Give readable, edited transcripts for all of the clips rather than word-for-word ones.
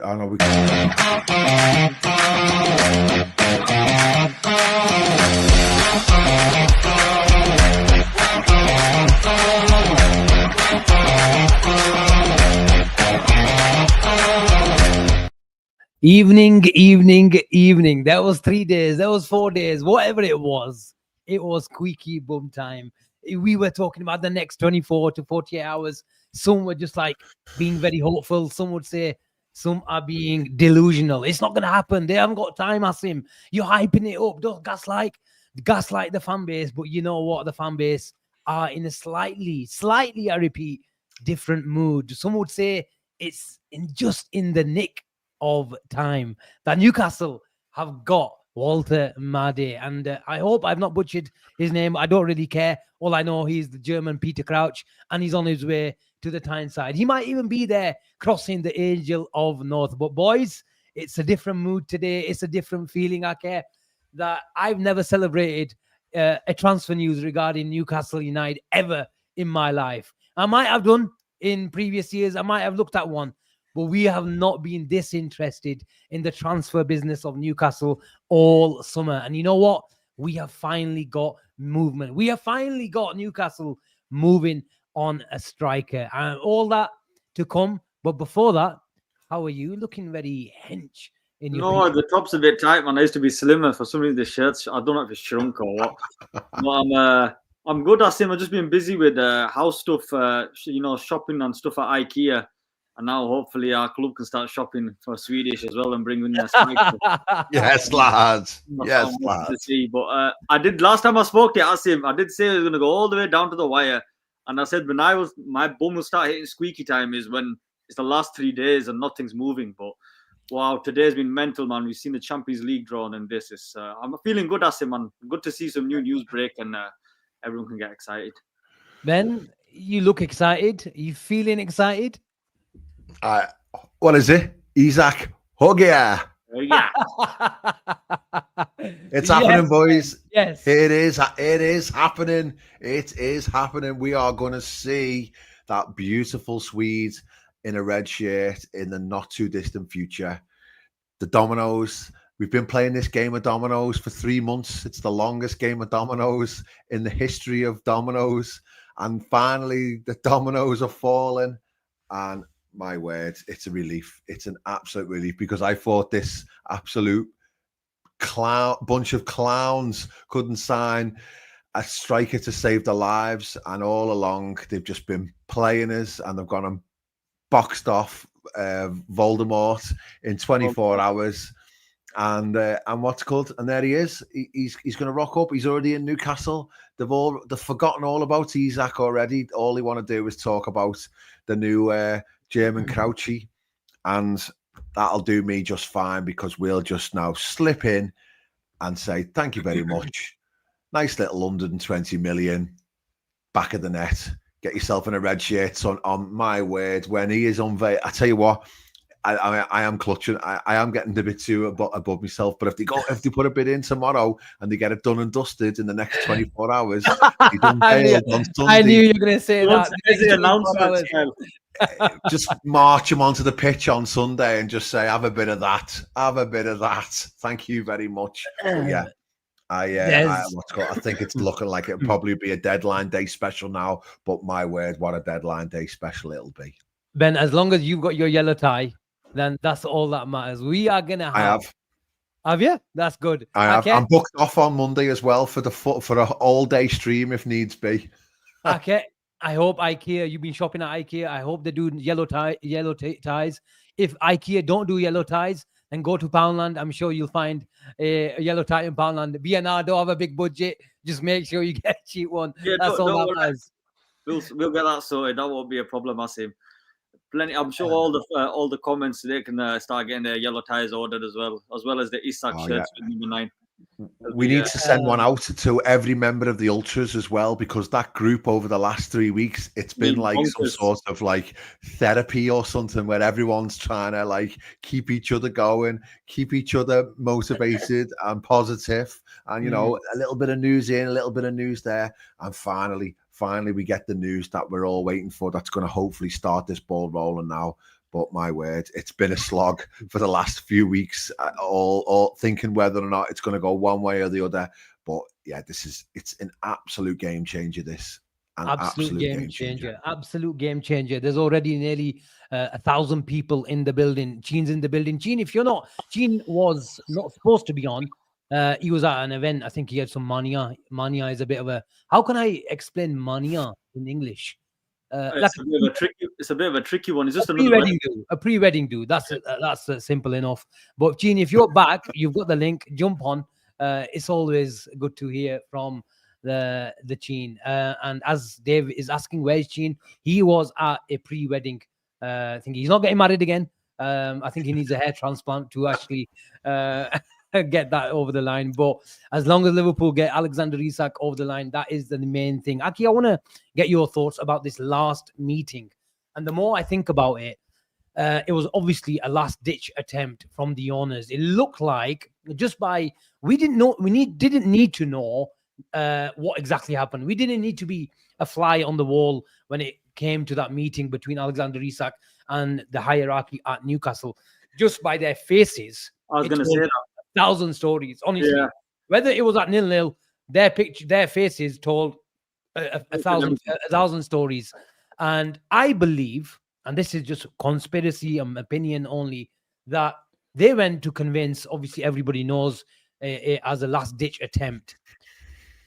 I know we Evening. That was 3 days. That was 4 days. Whatever it was squeaky bum time. We were talking about the next 24 to 48 hours. Some were just like being very hopeful. Some would say some are being delusional. It's not going to happen. They haven't got time, Asim. You're hyping it up. Don't gaslight the fan base. But you know what? The fan base are in a slightly, I repeat, different mood. Some would say it's just in the nick of time that Newcastle have got Woltemade, and I hope I've not butchered his name. I don't really care. All I know, he's the German Peter Crouch, and he's on his way to the Tyneside. He might even be there crossing the Angel of North. But boys, it's a different mood today. It's a different feeling. I care that I've never celebrated a transfer news regarding Newcastle United ever in my life. I might have done in previous years. I might have looked at one, but we have not been disinterested in the transfer business of Newcastle all summer. And you know what? We have finally got movement. We have finally got Newcastle moving on a striker, and all that to come. But before that, how are you? Looking very hench in your No, the top's a bit tight, man. I used to be slimmer. For some reason, the shirts, I don't know if it's shrunk or what. But I'm good, Asim. I've just been busy with house stuff, shopping and stuff at IKEA. And now hopefully our club can start shopping for Swedish as well and bring in their striker. Yes, lads. Yes, lads. To see. But I did, last time I spoke to Asim, I did say I was going to go all the way down to the wire. And I said when my bum will start hitting squeaky time is when it's the last 3 days and nothing's moving. But wow, today's been mental, man. We've seen the Champions League drawn, and this is. I'm feeling good, Asim, man. Good to see some new news break, and everyone can get excited. Ben, you look excited. Are you feeling excited? What is it? Isak, hug ya. Yeah. It's happening, boys. Yes. It is happening. It is happening. We are going to see that beautiful Swede in a red shirt in the not too distant future. The dominoes. We've been playing this game of dominoes for 3 months. It's the longest game of dominoes in the history of dominoes. And finally, the dominoes are falling. And my word, it's a relief. It's an absolute relief, because I thought this absolute bunch of clowns couldn't sign a striker to save their lives. And all along, they've just been playing us, and they've gone and boxed off Voldemort in 24 hours. And what's called, and there he is. He's going to rock up. He's already in Newcastle. They've forgotten all about Isak already. All they want to do is talk about the new German Crouchy, and that'll do me just fine, because we'll just now slip in and say thank you very much. Nice little 120 million back of the net. Get yourself in a red shirt, son. On my word, when he is unveiled, I tell you what, I am clutching. I am getting a bit too above myself. But if they put a bid in tomorrow and they get it done and dusted in the next 24 hours, he's unveiled on Sunday. I knew you were going to say that. The announcement. Just march him onto the pitch on Sunday and just say, have a bit of that. Have a bit of that. Thank you very much. But yeah. I think it's looking like it'll probably be a deadline day special now, but my word, what a deadline day special it'll be. Ben, as long as you've got your yellow tie, then that's all that matters. We are gonna have you? That's good. I have. I'm booked off on Monday as well for an all-day stream if needs be. Okay. I hope IKEA, you've been shopping at IKEA. I hope they do yellow ties. If IKEA don't do yellow ties, then go to Poundland. I'm sure you'll find a yellow tie in Poundland. B&R don't have a big budget. Just make sure you get a cheap one. Yeah, that's all that matters. We'll get that sorted. That won't be a problem, Asim. Plenty. I'm sure all the comments they can start getting their yellow ties ordered as well as the Isak shirts with number 9. We need to send one out to every member of the Ultras as well, because that group over the last 3 weeks, it's been like some sort of like therapy or something, where everyone's trying to like keep each other going, keep each other motivated and positive, and you know, a little bit of news in, a little bit of news there, and finally we get the news that we're all waiting for. That's going to hopefully start this ball rolling now. But my word, it's been a slog for the last few weeks, all thinking whether or not it's going to go one way or the other. But yeah, it's an absolute game changer. This an Absolute game changer. Absolute game changer. There's already nearly 1,000 people in the building. Gene's in the building. Gene, if you're not, Gene was not supposed to be on. He was at an event. I think he had some mania. Mania is a bit of a. How can I explain mania in English? It's a bit of a tricky one. It's just another pre-wedding do. A pre-wedding do. That's simple enough. But Gene, if you're back, you've got the link. Jump on. It's always good to hear from the Gene. And as Dave is asking, where's Gene? He was at a pre-wedding. I think he's not getting married again. I think he needs a hair transplant to actually get that over the line. But as long as Liverpool get Alexander Isak over the line, that is the main thing. Aki, I want to get your thoughts about this last meeting. And the more I think about it, it was obviously a last-ditch attempt from the owners. It looked like just by didn't need to know what exactly happened. We didn't need to be a fly on the wall when it came to that meeting between Alexander Isak and the hierarchy at Newcastle. Just by their faces, I was going to say that. 1,000 stories, honestly. Yeah. Whether it was at 0-0, their faces told a thousand stories. And I believe, and this is just conspiracy and opinion only, that they went to convince, obviously everybody knows, as a last-ditch attempt.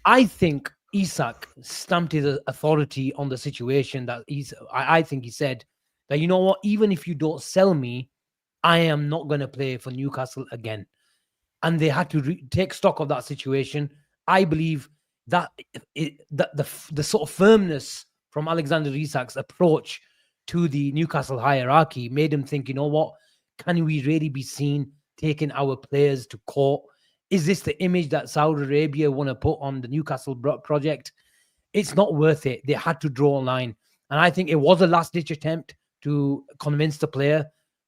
I think Isak stamped his authority on the situation that I think he said that, you know what, even if you don't sell me, I am not going to play for Newcastle again. And they had to take stock of that situation. I believe that the sort of firmness from Alexander Isak's approach to the Newcastle hierarchy made him think, you know what, can we really be seen taking our players to court? Is this the image that Saudi Arabia want to put on the Newcastle project? It's not worth it. They had to draw a line. And I think it was a last-ditch attempt to convince the player,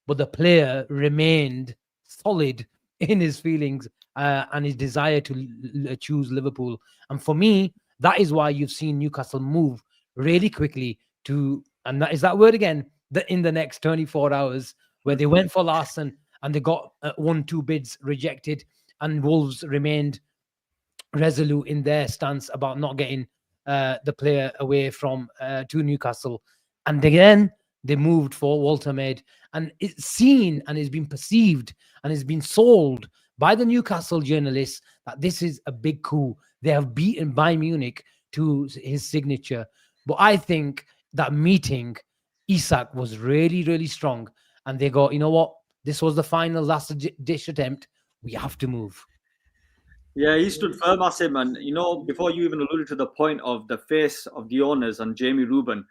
but the player remained solid in his feelings and his desire to choose Liverpool. And for me, that is why you've seen Newcastle move really quickly to, and that is that word again, in the next 24 hours, where they went for Larson and they got 1-2 bids rejected, and Wolves remained resolute in their stance about not getting the player away from to Newcastle. And again, they moved for Woltemade, and it's seen and it's been perceived and it's been sold by the Newcastle journalists that this is a big coup. They have beaten Bayern Munich to his signature. But I think that meeting, Isak was really, really strong. And they go, you know what? This was the final last-ditch attempt. We have to move. Yeah, he stood firm, Asim. And, you know, before you even alluded to the point of the face of the owners and Jamie Rubin,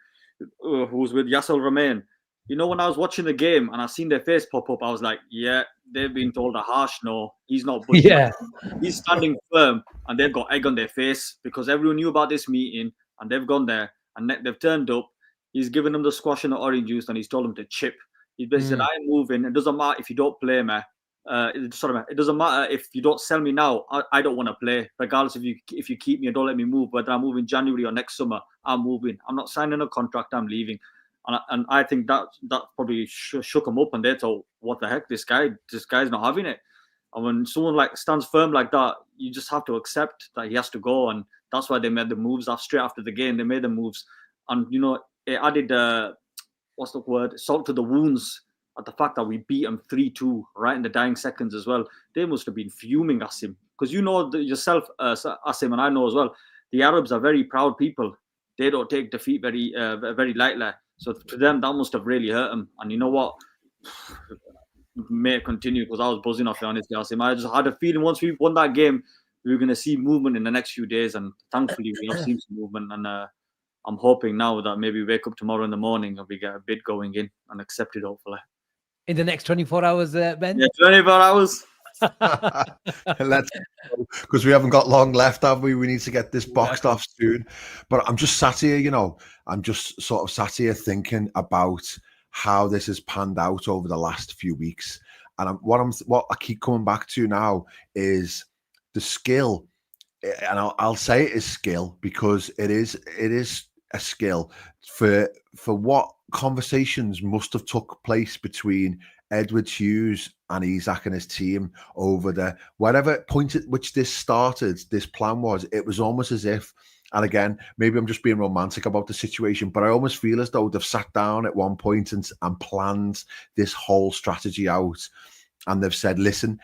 who was with Yassel Romain, you know, when I was watching the game and I seen their face pop up, I was like, yeah, they've been told a harsh no. He's not budging. Yeah. He's standing firm, and they've got egg on their face because everyone knew about this meeting and they've gone there and they've turned up. He's given them the squash and the orange juice and he's told them to chip. He basically said, I'm moving. It doesn't matter if you don't play me. It doesn't matter if you don't sell me now. I don't want to play, regardless if you keep me and don't let me move. Whether I move in January or next summer, I'm moving. I'm not signing a contract. I'm leaving. And I think that probably shook them up, and they thought, "What the heck? This guy's not having it." And when someone like stands firm like that, you just have to accept that he has to go, and that's why they made the moves straight after the game. They made the moves, and you know, it added what's the word? Salt to the wounds at the fact that we beat them 3-2 right in the dying seconds as well. They must have been fuming, Asim, because you know yourself, Asim, and I know as well. The Arabs are very proud people. They don't take defeat very lightly. So to them, that must have really hurt them. And you know what? May it continue, because I was buzzing off it, honestly, Asim. I just had a feeling once we won that game, we were going to see movement in the next few days. And thankfully, we have seen some movement. And I'm hoping now that maybe we wake up tomorrow in the morning and we get a bid going in and accepted, hopefully. In the next 24 hours, Ben? Yeah, 24 hours. Let's go, because we haven't got long left, have we? We need to get this boxed off soon. But I'm just sat here, you know, I'm just sort of sat here thinking about how this has panned out over the last few weeks. And what I keep coming back to now is the skill. And I'll say it is skill, because it is a skill for what conversations must have took place between Edward Hughes and Isak and his team over the whatever point at which this started, this plan was, it was almost as if, and again, maybe I'm just being romantic about the situation, but I almost feel as though they've sat down at one point and planned this whole strategy out. And they've said, listen,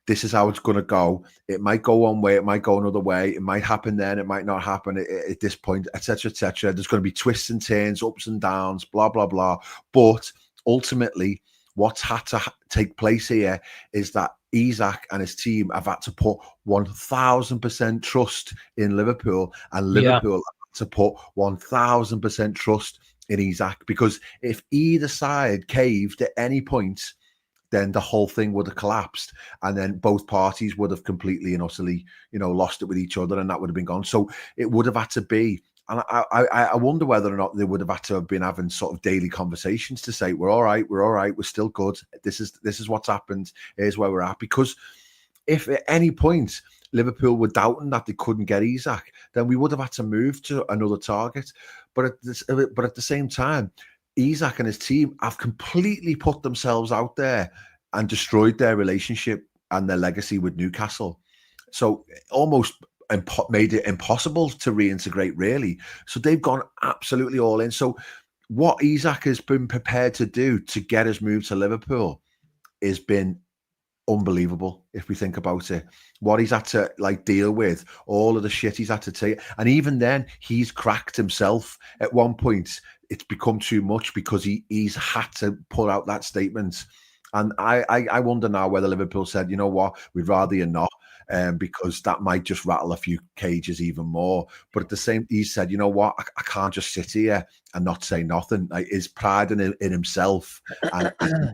this is how it's going to go. It might go one way, it might go another way. It might happen then, it might not happen at this point, etc., etc. There's going to be twists and turns, ups and downs, blah, blah, blah. But ultimately, what's had to take place here is that Isak and his team have had to put 1000% trust in Liverpool, and Liverpool have had to put 1000% trust in Isak, because if either side caved at any point, then the whole thing would have collapsed, and then both parties would have completely and utterly, lost it with each other, and that would have been gone. So it would have had to be, and I wonder whether or not they would have had to have been having sort of daily conversations to say, we're all right, we're still good. This is what's happened. Here's where we're at. Because if at any point Liverpool were doubting that they couldn't get Isak, then we would have had to move to another target. But at the same time, Isak and his team have completely put themselves out there and destroyed their relationship and their legacy with Newcastle. So almost made it impossible to reintegrate, really. So they've gone absolutely all in. So what Isak has been prepared to do to get his move to Liverpool has been unbelievable, if we think about it. What he's had to deal with, all of the shit he's had to take, and even then he's cracked himself at one point. It's become too much because he's had to put out that statement. And I wonder now whether Liverpool said, you know what, we'd rather you not, because that might just rattle a few cages even more. But at the same, he said, you know what, I can't just sit here and not say nothing. His pride in himself and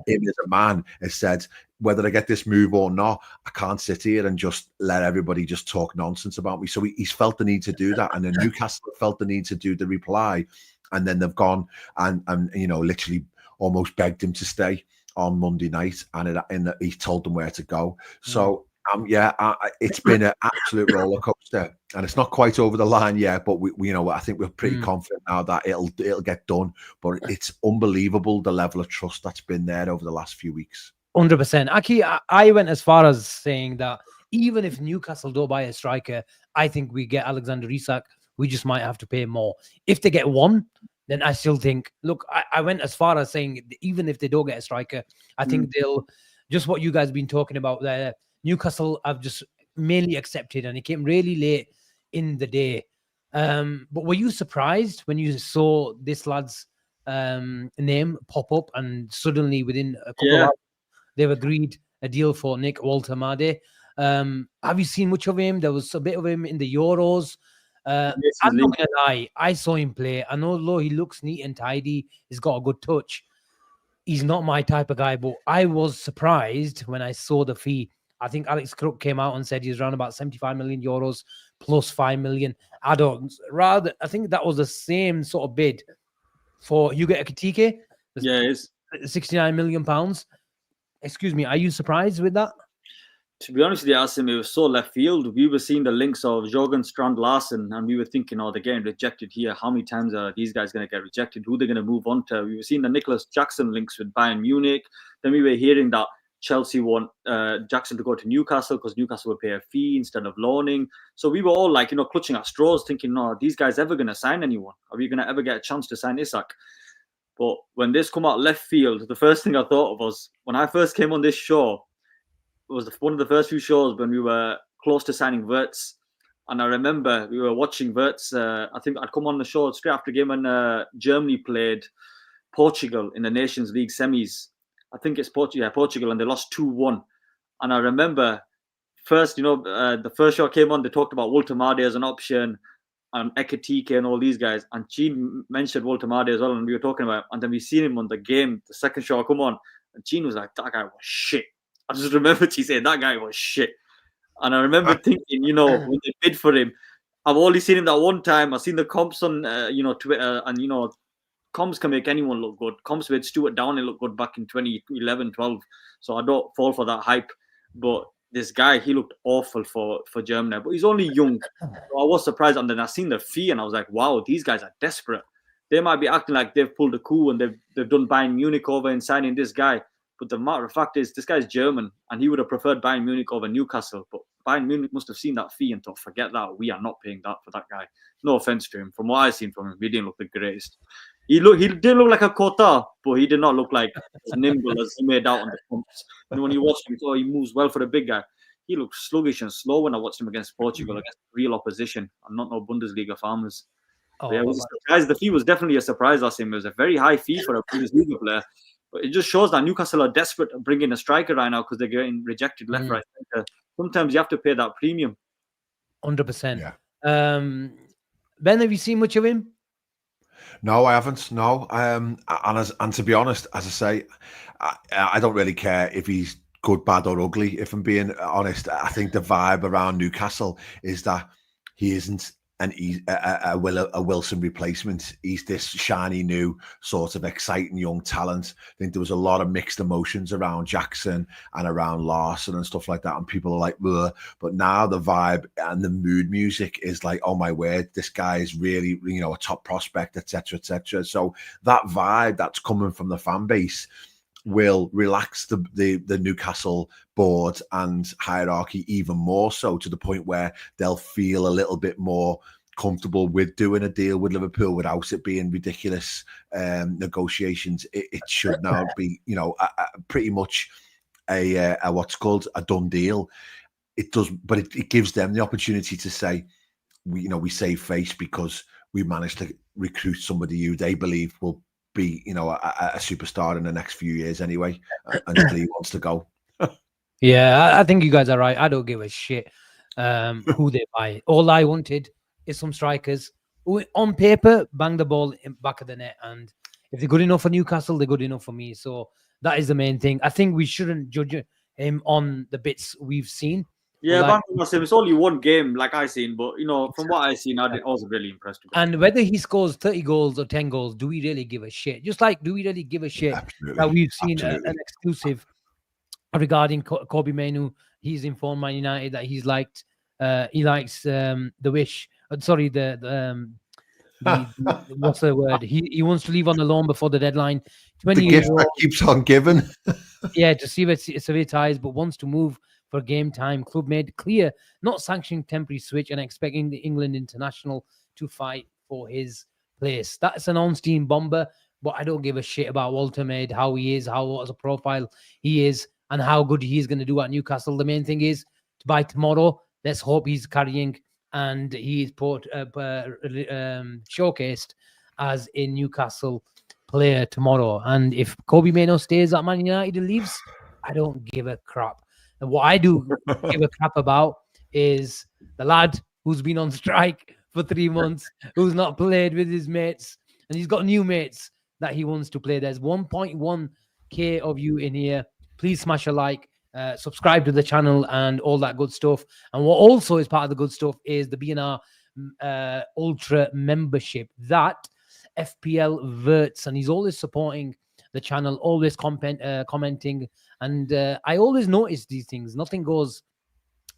him as a man has said, whether I get this move or not, I can't sit here and just let everybody just talk nonsense about me. So he's felt the need to do that, and then Newcastle felt the need to do the reply. And then they've gone and literally almost begged him to stay on Monday night, and he told them where to go. So it's been an absolute roller coaster, and it's not quite over the line yet. But I think we're pretty confident now that it'll get done. But it's unbelievable the level of trust that's been there over the last few weeks. 100%. Aki, I went as far as saying that even if Newcastle don't buy a striker, I think we get Alexander Isak. We just might have to pay more. If they get one, then I still think, look, I went as far as saying, even if they don't get a striker, I think they'll, just what you guys have been talking about there, Newcastle have just mainly accepted, and it came really late in the day. But were you surprised when you saw this lad's name pop up, and suddenly within a couple of hours, they've agreed a deal for Nick Woltemade? Have you seen much of him? There was a bit of him in the Euros. I'm not gonna lie, I saw him play, and although he looks neat and tidy, he's got a good touch, he's not my type of guy. But I was surprised when I saw the fee. I think Alex Crook came out and said he's around about 75 million euros plus 5 million add-ons. Rather, I think that was the same sort of bid for Hugo Ekitike. Yeah, it is 69 million pounds. Excuse me, are you surprised with that? To be honest with you, Asim, it was so left field. We were seeing the links of Jorgen Strand Larsen, and we were thinking, oh, they're getting rejected here. How many times are these guys going to get rejected? Who they're going to move on to? We were seeing the Nicholas Jackson links with Bayern Munich. Then we were hearing that Chelsea want Jackson to go to Newcastle because Newcastle would pay a fee instead of loaning. So we were all clutching at straws, thinking, no, are these guys ever going to sign anyone? Are we going to ever get a chance to sign Isak? But when this come out left field, the first thing I thought of was, when I first came on this show, it was one of the first few shows when we were close to signing Wirtz. And I remember we were watching Wirtz. I think I'd come on the show straight after the game when Germany played Portugal in the Nations League semis. I think it's Portugal, and they lost 2-1. And I remember first, the first show came on, they talked about Woltemade as an option, and Ekitike and all these guys. And Gene mentioned Woltemade as well, and we were talking about it. And then we seen him on the game, the second show come on, and Gene was like, that guy was shit. I just remember he saying that guy was shit. And I remember thinking, when they bid for him, I've only seen him that one time. I've seen the comps on, Twitter, and, comps can make anyone look good. Comps made Stuart Downing look good back in 2011-12. So I don't fall for that hype. But this guy, he looked awful for Germany. But he's only young. So I was surprised. And then I seen the fee, and I was like, wow, these guys are desperate. they might be acting like they've pulled a coup and they've done Bayern Munich over and signing this guy. But the matter of fact is, this guy's German, and he would have preferred Bayern Munich over Newcastle. But Bayern Munich must have seen that fee and thought, forget that, we are not paying that for that guy. No offense to him. From what I've seen from him, he didn't look the greatest. He did look like a Kota, but he did not look like as nimble as he made out on the pumps. And when you watch him, he moves well for the big guy. He looked sluggish and slow when I watched him against Portugal, against real opposition, and not no Bundesliga farmers. Oh, Yeah, it was a surprise. The fee was definitely a surprise, Asim. It was a very high fee for a Bundesliga player. But it just shows that Newcastle are desperate to bring in a striker right now because they're getting rejected left, right, center. Sometimes you have to pay that premium. 100%. Yeah. Ben, have you seen much of him? No, I haven't. No, and to be honest, as I say, I don't really care if he's good, bad, or ugly. If I'm being honest, I think the vibe around Newcastle is that he isn't a Wilson replacement. He's this shiny new sort of exciting young talent. I think there was a lot of mixed emotions around Jackson and around Larson and stuff like that, and people are like, ugh. But now the vibe and the mood music is like, oh my word, this guy is really, a top prospect, etc., etc. So that vibe that's coming from the fan base will relax the Newcastle board and hierarchy even more so, to the point where they'll feel a little bit more comfortable with doing a deal with Liverpool without it being ridiculous negotiations. It should now be, pretty much a what's called a done deal. It does, but it gives them the opportunity to say, we save face because we managed to recruit somebody who they believe will be, a superstar in the next few years anyway, until he wants to go. Yeah, I think you guys are right. I don't give a shit who they buy. All I wanted is some strikers who, on paper, bang the ball in back of the net. And if they're good enough for Newcastle, they're good enough for me. So that is the main thing. I think we shouldn't judge him on the bits we've seen. Yeah, like, it's only one game, like I seen, but from what I seen, I was really impressed with it. And whether he scores 30 goals or 10 goals, do we really give a shit? Just like, do we really give a shit that we've seen an exclusive regarding Kobe Mainu? He's informed Man United that he likes the wish. Sorry, the what's the word? He wants to leave on the loan before the deadline. 20 the gift that keeps on giving. Yeah, to see severe ties, but wants to move for game time. Club made clear not sanctioning temporary switch and expecting the England international to fight for his place. That's an on-steam bomber, but I don't give a shit about Woltemade, how he is, what as a profile he is, and how good he is going to do at Newcastle. The main thing is, by tomorrow, let's hope he's carrying and he's showcased as a Newcastle player tomorrow. And if Kobe Maino stays at Man United and leaves, I don't give a crap. And what I do give a crap about is the lad who's been on strike for 3 months, who's not played with his mates, and he's got new mates that he wants to play. There's 1.1k of you in here. Please smash a like, subscribe to the channel and all that good stuff. And what also is part of the good stuff is the BNR Ultra membership. That FPL Verts, and he's always supporting the channel, always commenting, and I always notice these things. Nothing goes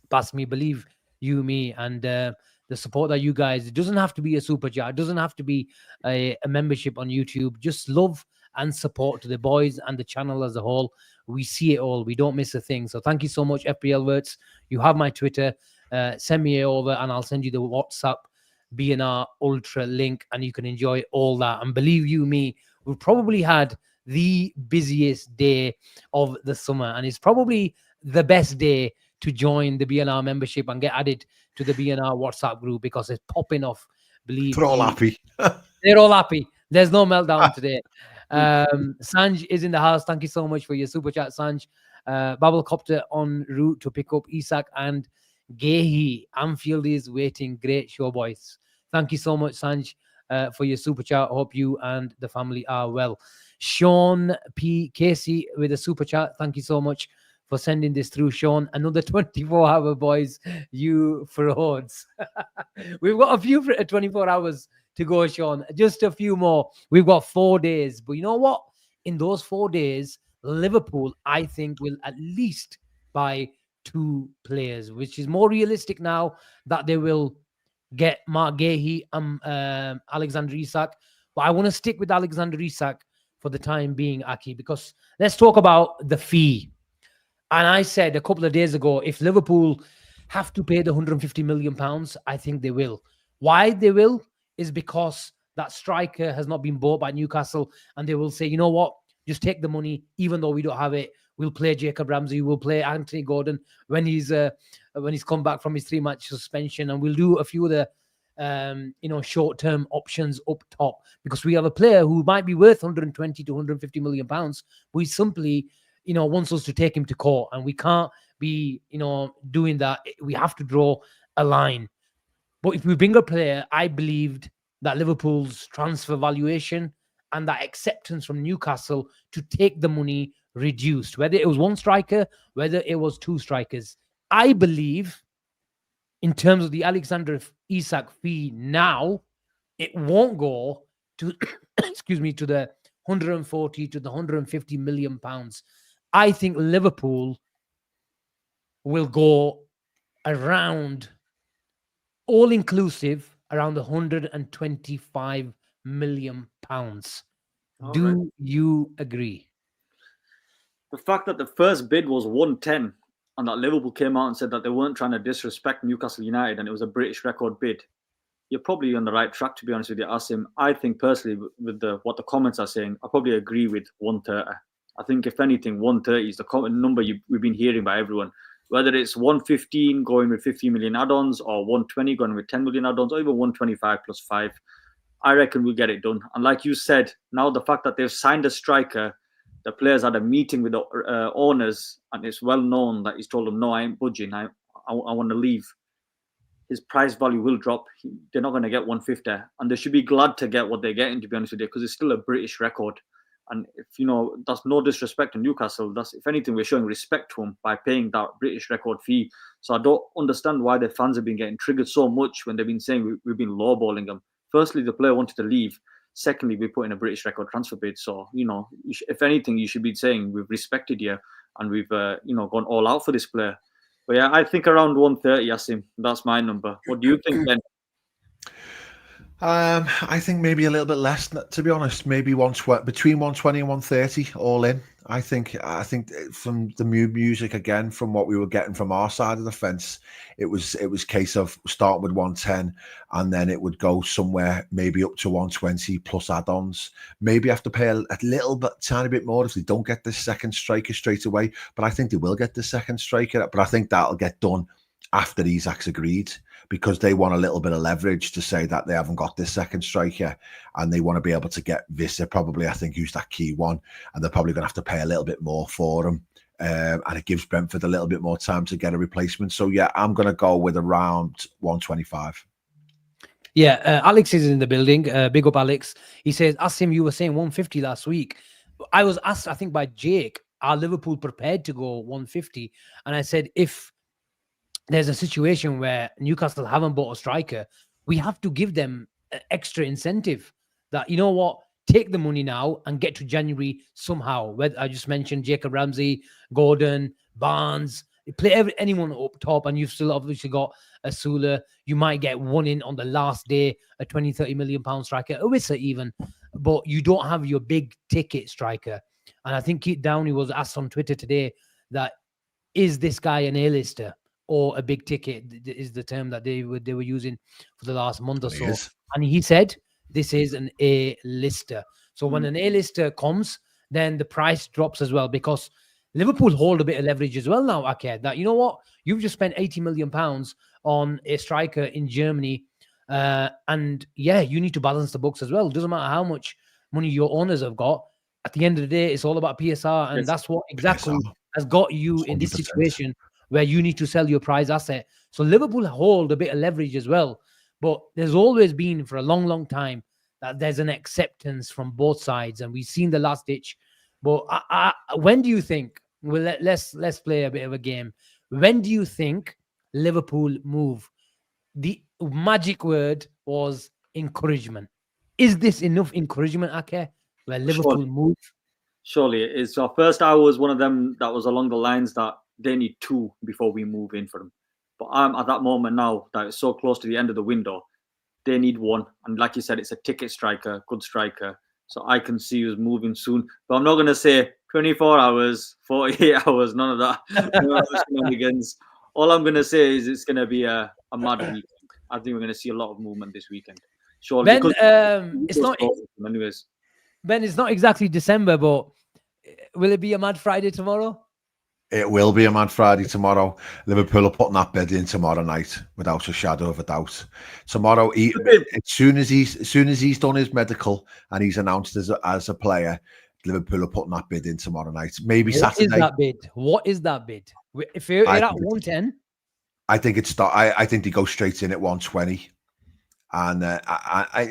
past me, believe you me, and the support that you guys, it doesn't have to be a super chat, it doesn't have to be a membership on YouTube, just love and support to the boys and the channel as a whole. We see it all, we don't miss a thing. So thank you so much, FPL Verts. You have my Twitter, send me over and I'll send you the WhatsApp BNR Ultra link, and you can enjoy all that. And believe you me, we've probably had the busiest day of the summer, and it's probably the best day to join the BNR membership and get added to the BNR WhatsApp group, because it's popping off. Believe they're all happy. They're all happy. There's no meltdown today. Sanj is in the house. Thank you so much for your super chat, Sanj. Babblecopter en route to pick up Isak and Gehi. Anfield is waiting. Great show, boys. Thank you so much, Sanj, for your super chat. Hope you and the family are well. Sean P. Casey with a super chat. Thank you so much for sending this through, Sean. Another 24-hour, boys. You frauds. We've got a few 24 hours to go, Sean. Just a few more. We've got 4 days. But you know what? In those 4 days, Liverpool, I think, will at least buy 2 players, which is more realistic now that they will get Mark Gahey and Alexander Isak. But I want to stick with Alexander Isak for the time being, Aki, because let's talk about the fee. And I said a couple of days ago, if Liverpool have to pay the 150 million pounds, I think they will. Why they will is because that striker has not been bought by Newcastle, and they will say, you know what, just take the money, even though we don't have it. We'll play Jacob Ramsey, we'll play Anthony Gordon when he's come back from his 3-match suspension, and we'll do a few of the short-term options up top, because we have a player who might be worth 120 to 150 million pounds. We simply wants us to take him to court, and we can't be, doing that. We have to draw a line. But if we bring a player, I believed that Liverpool's transfer valuation and that acceptance from Newcastle to take the money reduced, whether it was one striker, whether it was two strikers. I believe in terms of the Alexander Isak fee now, it won't go to, to the 140 to the 150 million pounds. I think Liverpool will go around, all inclusive, around 125 million pounds. Do you agree? The fact that the first bid was 110 and that Liverpool came out and said that they weren't trying to disrespect Newcastle United and it was a British record bid, you're probably on the right track, to be honest with you, Asim. I think personally, with what the comments are saying, I probably agree with 130. I think if anything, 130 is the number we've been hearing by everyone. Whether it's 115 going with 50 million add-ons, or 120 going with 10 million add-ons, or even 125 plus 5, I reckon we'll get it done. And like you said, now the fact that they've signed a striker, the players had a meeting with the owners, and it's well known that he's told them, no, I ain't budging, I want to leave. His price value will drop. They're not going to get 150, and they should be glad to get what they're getting, to be honest with you, because it's still a British record. And if that's no disrespect to Newcastle. That's, if anything, we're showing respect to them by paying that British record fee. So I don't understand why the fans have been getting triggered so much when they've been saying we've been lowballing them. Firstly, the player wanted to leave. Secondly, we put in a British record transfer bid. So if anything, you should be saying we've respected you and we've gone all out for this player. But yeah, I think around 130, Asim. That's my number. What do you think, Ben? I think maybe a little bit less, to be honest. Maybe between 120 and 130, all in. I think from the music, again, from what we were getting from our side of the fence, it was case of starting with 110, and then it would go somewhere maybe up to 120 plus add-ons. Maybe have to pay a little bit, tiny bit more if they don't get this second striker straight away. But I think they will get the second striker. But I think that'll get done after Isak's agreed, because they want a little bit of leverage to say that they haven't got this second striker, and they want to be able to get Vissa, probably, I think, who's that key one, and they're probably going to have to pay a little bit more for him, and it gives Brentford a little bit more time to get a replacement. So yeah, I'm going to go with around 125. Yeah, Alex is in the building. Big up, Alex. He says, Asim, you were saying 150 last week. I was asked, I think, by Jake, are Liverpool prepared to go 150? And I said, if there's a situation where Newcastle haven't bought a striker, we have to give them extra incentive that, you know what, take the money now and get to January somehow. Whether I just mentioned Jacob Ramsey, Gordon, Barnes, play anyone up top, and you've still obviously got a Sula. You might get one in on the last day, a 20, 30 million pound striker, a Wissa even, but you don't have your big ticket striker. And I think Keith Downey was asked on Twitter today that, is this guy an A-lister or a big ticket, is the term that they were using for the last month or so. And he said, this is an A-lister. So when an A-lister comes, then the price drops as well, because Liverpool hold a bit of leverage as well now, Aked, that, you know what, you've just spent 80 million pounds on a striker in Germany. And yeah, you need to balance the books as well. It doesn't matter how much money your owners have got. At the end of the day, it's all about PSR. And that's what exactly has got you in this situation where you need to sell your prize asset. So Liverpool hold a bit of leverage as well. But there's always been, for a long, long time, that there's an acceptance from both sides. And we've seen the last ditch. But when do you think, well, let's play a bit of a game. When do you think Liverpool move? The magic word was encouragement. Is this enough encouragement, Ake, where Liverpool move? Surely it is. So first, I was one of them that was along the lines that they need 2 before we move in for them. But I'm at that moment now that it's so close to the end of the window they need one. And like you said, it's a ticket striker, good striker. So I can see us moving soon. But I'm not going to say 24 hours, 48 hours, none of that. No shenanigans. All I'm going to say is it's going to be a mad weekend. I think we're going to see a lot of movement this weekend. Surely. Ben, Because it's not anyways. Ben. It's not exactly December, but will it be a Mad Friday tomorrow? It will be a Mad Friday tomorrow. Liverpool are putting that bid in tomorrow night, without a shadow of a doubt. Tomorrow, as soon as he's done his medical and he's announced as a player, Liverpool are putting that bid in tomorrorow night. Maybe Saturday. What is that bid? What is that bid? If you're at 110, I think it's. I think they go straight in at 120. And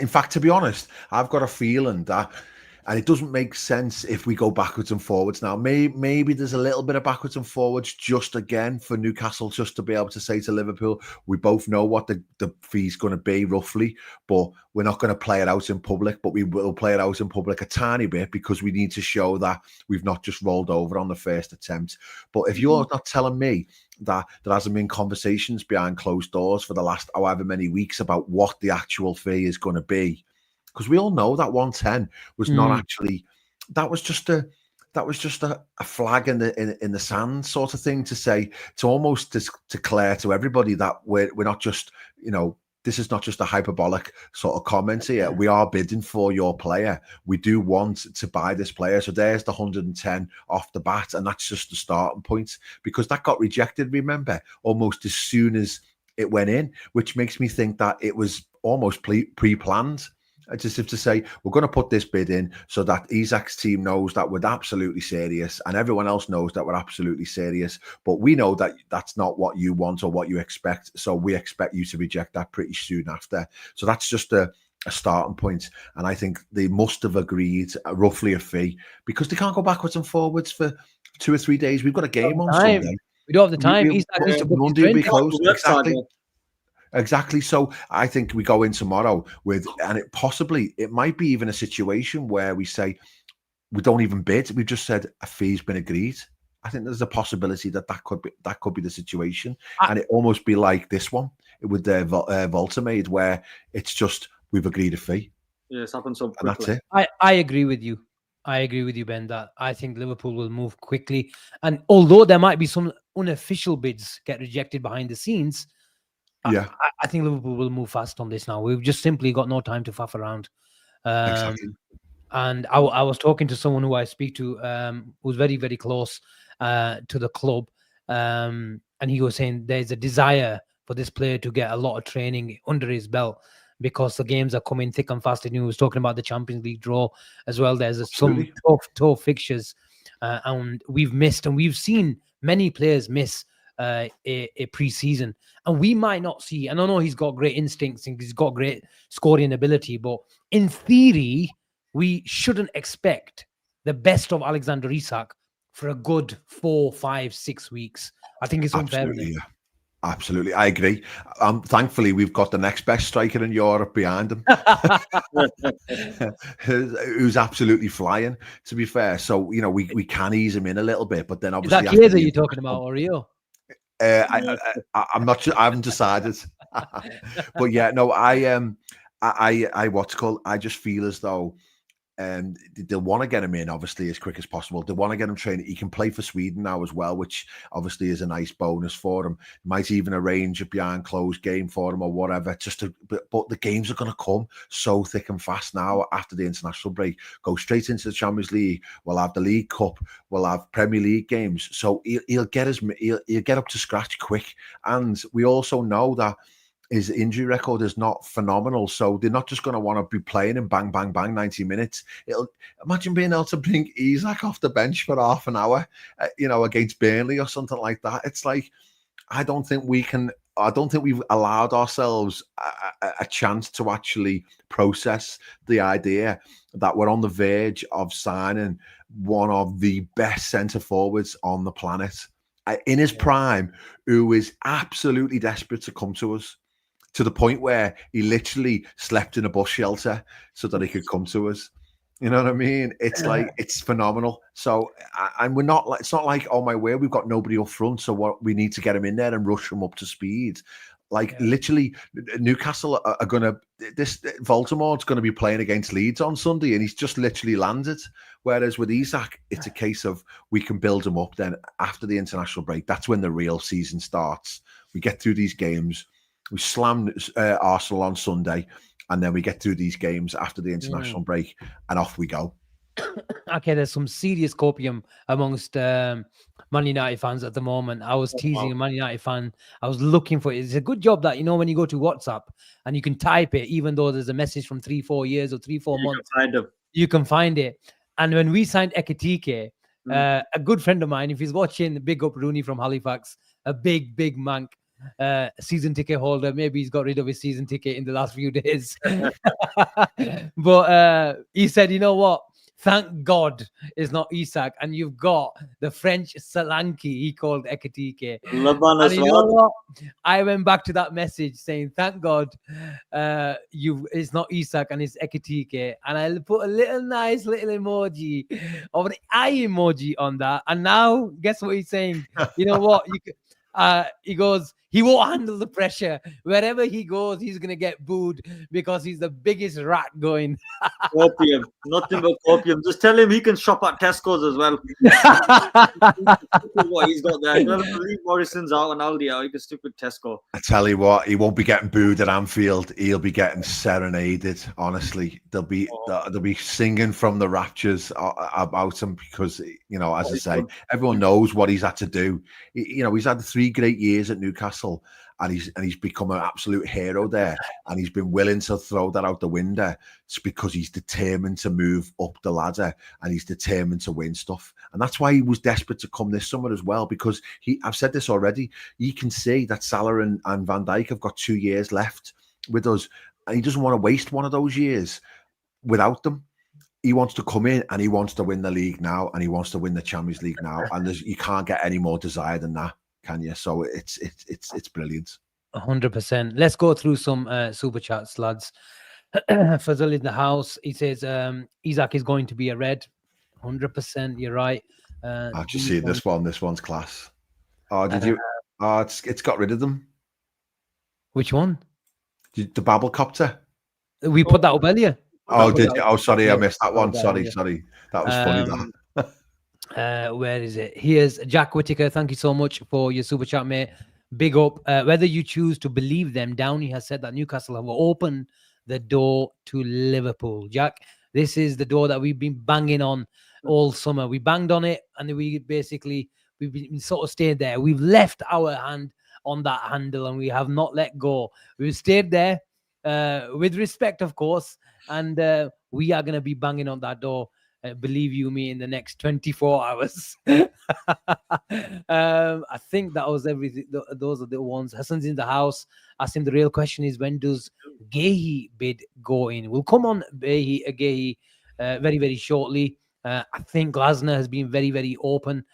in fact, to be honest, I've got a feeling that, and it doesn't make sense if we go backwards and forwards now. Maybe there's a little bit of backwards and forwards just again for Newcastle, just to be able to say to Liverpool, we both know what the fee's going to be roughly, but we're not going to play it out in public, but we will play it out in public a tiny bit because we need to show that we've not just rolled over on the first attempt. But if you're not telling me that there hasn't been conversations behind closed doors for the last however many weeks about what the actual fee is going to be, because we all know that 110 was not actually, that was just a flag in the sand sort of thing, to say, to almost declare to everybody that we're not just, this is not just a hyperbolic sort of comment here. We are bidding for your player. We do want to buy this player. So there's the 110 off the bat, and that's just the starting point, because that got rejected, remember, almost as soon as it went in, which makes me think that it was almost pre-planned. Just to say, we're going to put this bid in so that Isak's team knows that we're absolutely serious, and everyone else knows that we're absolutely serious. But we know that that's not what you want or what you expect. So we expect you to reject that pretty soon after. So that's just a starting point. And I think they must have agreed roughly a fee, because they can't go backwards and forwards for 2 or 3 days. We've got a game on Sunday. We don't have the time. Isak needs to book Monday will be closed. Exactly. So I think we go in tomorrow with, and it might be even a situation where we say we don't even bid. We've just said a fee's been agreed. I think there's a possibility that could be the situation, and it almost be like this one with the Woltemade, where it's just we've agreed a fee. Yeah, it's happened so quickly. And that's it. I agree with you. I agree with you, Ben, that I think Liverpool will move quickly. And although there might be some unofficial bids get rejected behind the scenes, I think Liverpool will move fast on this now. We've just simply got no time to faff around. Exactly. And I was talking to someone who I speak to, who's very, very close to the club. And he was saying there's a desire for this player to get a lot of training under his belt, because the games are coming thick and fast. And he was talking about the Champions League draw as well. There's some tough fixtures. And we've missed, and we've seen many players miss a pre-season, and we might not see. And I know he's got great instincts and he's got great scoring ability, but in theory, we shouldn't expect the best of Alexander Isak for a good 4, 5, 6 weeks. I think it's unfair. Absolutely, I agree. Thankfully, we've got the next best striker in Europe behind him, who's absolutely flying, to be fair. So, we can ease him in a little bit, but then obviously... Is that Chiesa you're talking about, or Rio? I'm not sure. I haven't decided. But yeah, no, I just feel as though they'll want to get him in, obviously, as quick as possible. They want to get him trained. He can play for Sweden now as well, which obviously is a nice bonus for him. Might even arrange a behind closed game for him or whatever. But the games are going to come so thick and fast now after the international break. Go straight into the Champions League. We'll have the League Cup. We'll have Premier League games. So he'll get up to scratch quick. And we also know that his injury record is not phenomenal, so they're not just going to want to be playing him bang, bang, bang, 90 minutes. Imagine being able to bring Isak off the bench for half an hour, against Burnley or something like that. It's like, I don't think we've allowed ourselves a chance to actually process the idea that we're on the verge of signing one of the best centre forwards on the planet in his prime, who is absolutely desperate to come to us, to the point where he literally slept in a bus shelter so that he could come to us. You know what I mean? It's like, it's phenomenal. So, and it's not like, oh my word, we've got nobody up front, so what, we need to get him in there and rush him up to speed. Like literally, Newcastle are going to this Voldemort's going to be playing against Leeds on Sunday, and he's just literally landed. Whereas with Isak, it's a case of we can build him up. Then after the international break, that's when the real season starts. We get through these games, we slam Arsenal on Sunday, and then we get through these games after the international break, and off we go. Okay, there's some serious copium amongst Man United fans at the moment. I was teasing a Man United fan. I was looking for it. It's a good job that, when you go to WhatsApp and you can type it, even though there's a message from 3-4 years or 3-4 months, you can find it. And when we signed Ekitike, a good friend of mine, if he's watching, big up Rooney from Halifax, a big mank, season ticket holder. Maybe he's got rid of his season ticket in the last few days. But he said, you know what? Thank God it's not Isak, and you've got the French Solanke he called Ekitike. And you know what? I went back to that message saying, thank God it's not Isak and it's Ekitike. And I put a nice little emoji of an eye emoji on that. And now, guess what he's saying? You know what? He goes, he won't handle the pressure. Wherever he goes, he's going to get booed because he's the biggest rat going. Copium. Nothing but copium. Just tell him he can shop at Tesco's as well. What he's got there. Leave Morrison's out and Aldi out. He can stick with Tesco. I tell you what, he won't be getting booed at Anfield. He'll be getting serenaded. Honestly, they'll be singing from the rafters about him because, as I say, everyone knows what he's had to do. He's had 3 great years at Newcastle, and he's become an absolute hero there, and he's been willing to throw that out the window. It's because he's determined to move up the ladder, and he's determined to win stuff. And that's why he was desperate to come this summer as well, because I've said this already, you can see that Salah and Van Dijk have got 2 years left with us, and he doesn't want to waste one of those years without them. He wants to come in and he wants to win the league now, and he wants to win the Champions League now, and you can't get any more desire than that, can you? So it's brilliant. 100%. Let's go through some super chats, lads. Fazal in the house. He says Isak is going to be a red. 100%. You're right. I just see this one. This one's class. Oh, did you? Oh, it's got rid of them. Which one? The Babblecopter. We put that up earlier. Oh, did you? Oh, sorry, I missed that one. Sorry. That was funny. Where is it? Here's Jack Whittaker. Thank you so much for your super chat, mate. Big up. Whether you choose to believe them, Downey has said that Newcastle have opened the door to Liverpool. Jack, this is the door that we've been banging on all summer. We banged on it, and we've been sort of stayed there. We've left our hand on that handle, and we have not let go. We've stayed there with respect, of course, and we are going to be banging on that door. Believe you me, in the next 24 hours. I think that was everything. Those are the ones. Hassan's in the house. Asim, the real question is, when does Gehi bid go in? We'll come on Gehi very, very shortly. I think Glasner has been very, very open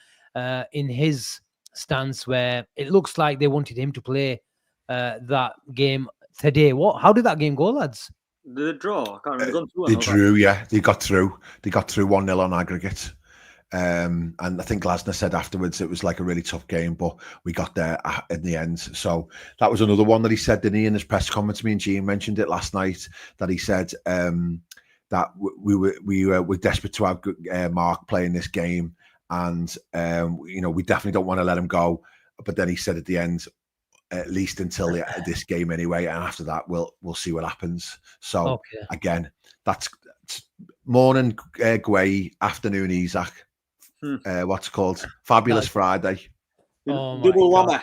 in his stance, where it looks like they wanted him to play that game today. How did that game go, lads? The draw. I can't remember. They drew, yeah. They got through. They got through 1-0 on aggregate. And I think Glasner said afterwards it was like a really tough game, but we got there in the end. So that was another one that he said, didn't he, in his press conference? Me and Gene mentioned it last night, that he said that we were desperate to have Mark playing this game, and we definitely don't want to let him go. But then he said at the end, at least until this game anyway, and after that we'll see what happens. So again, that's morning Guay, afternoon Isak. What's it called? Fabulous Friday. Double whammy.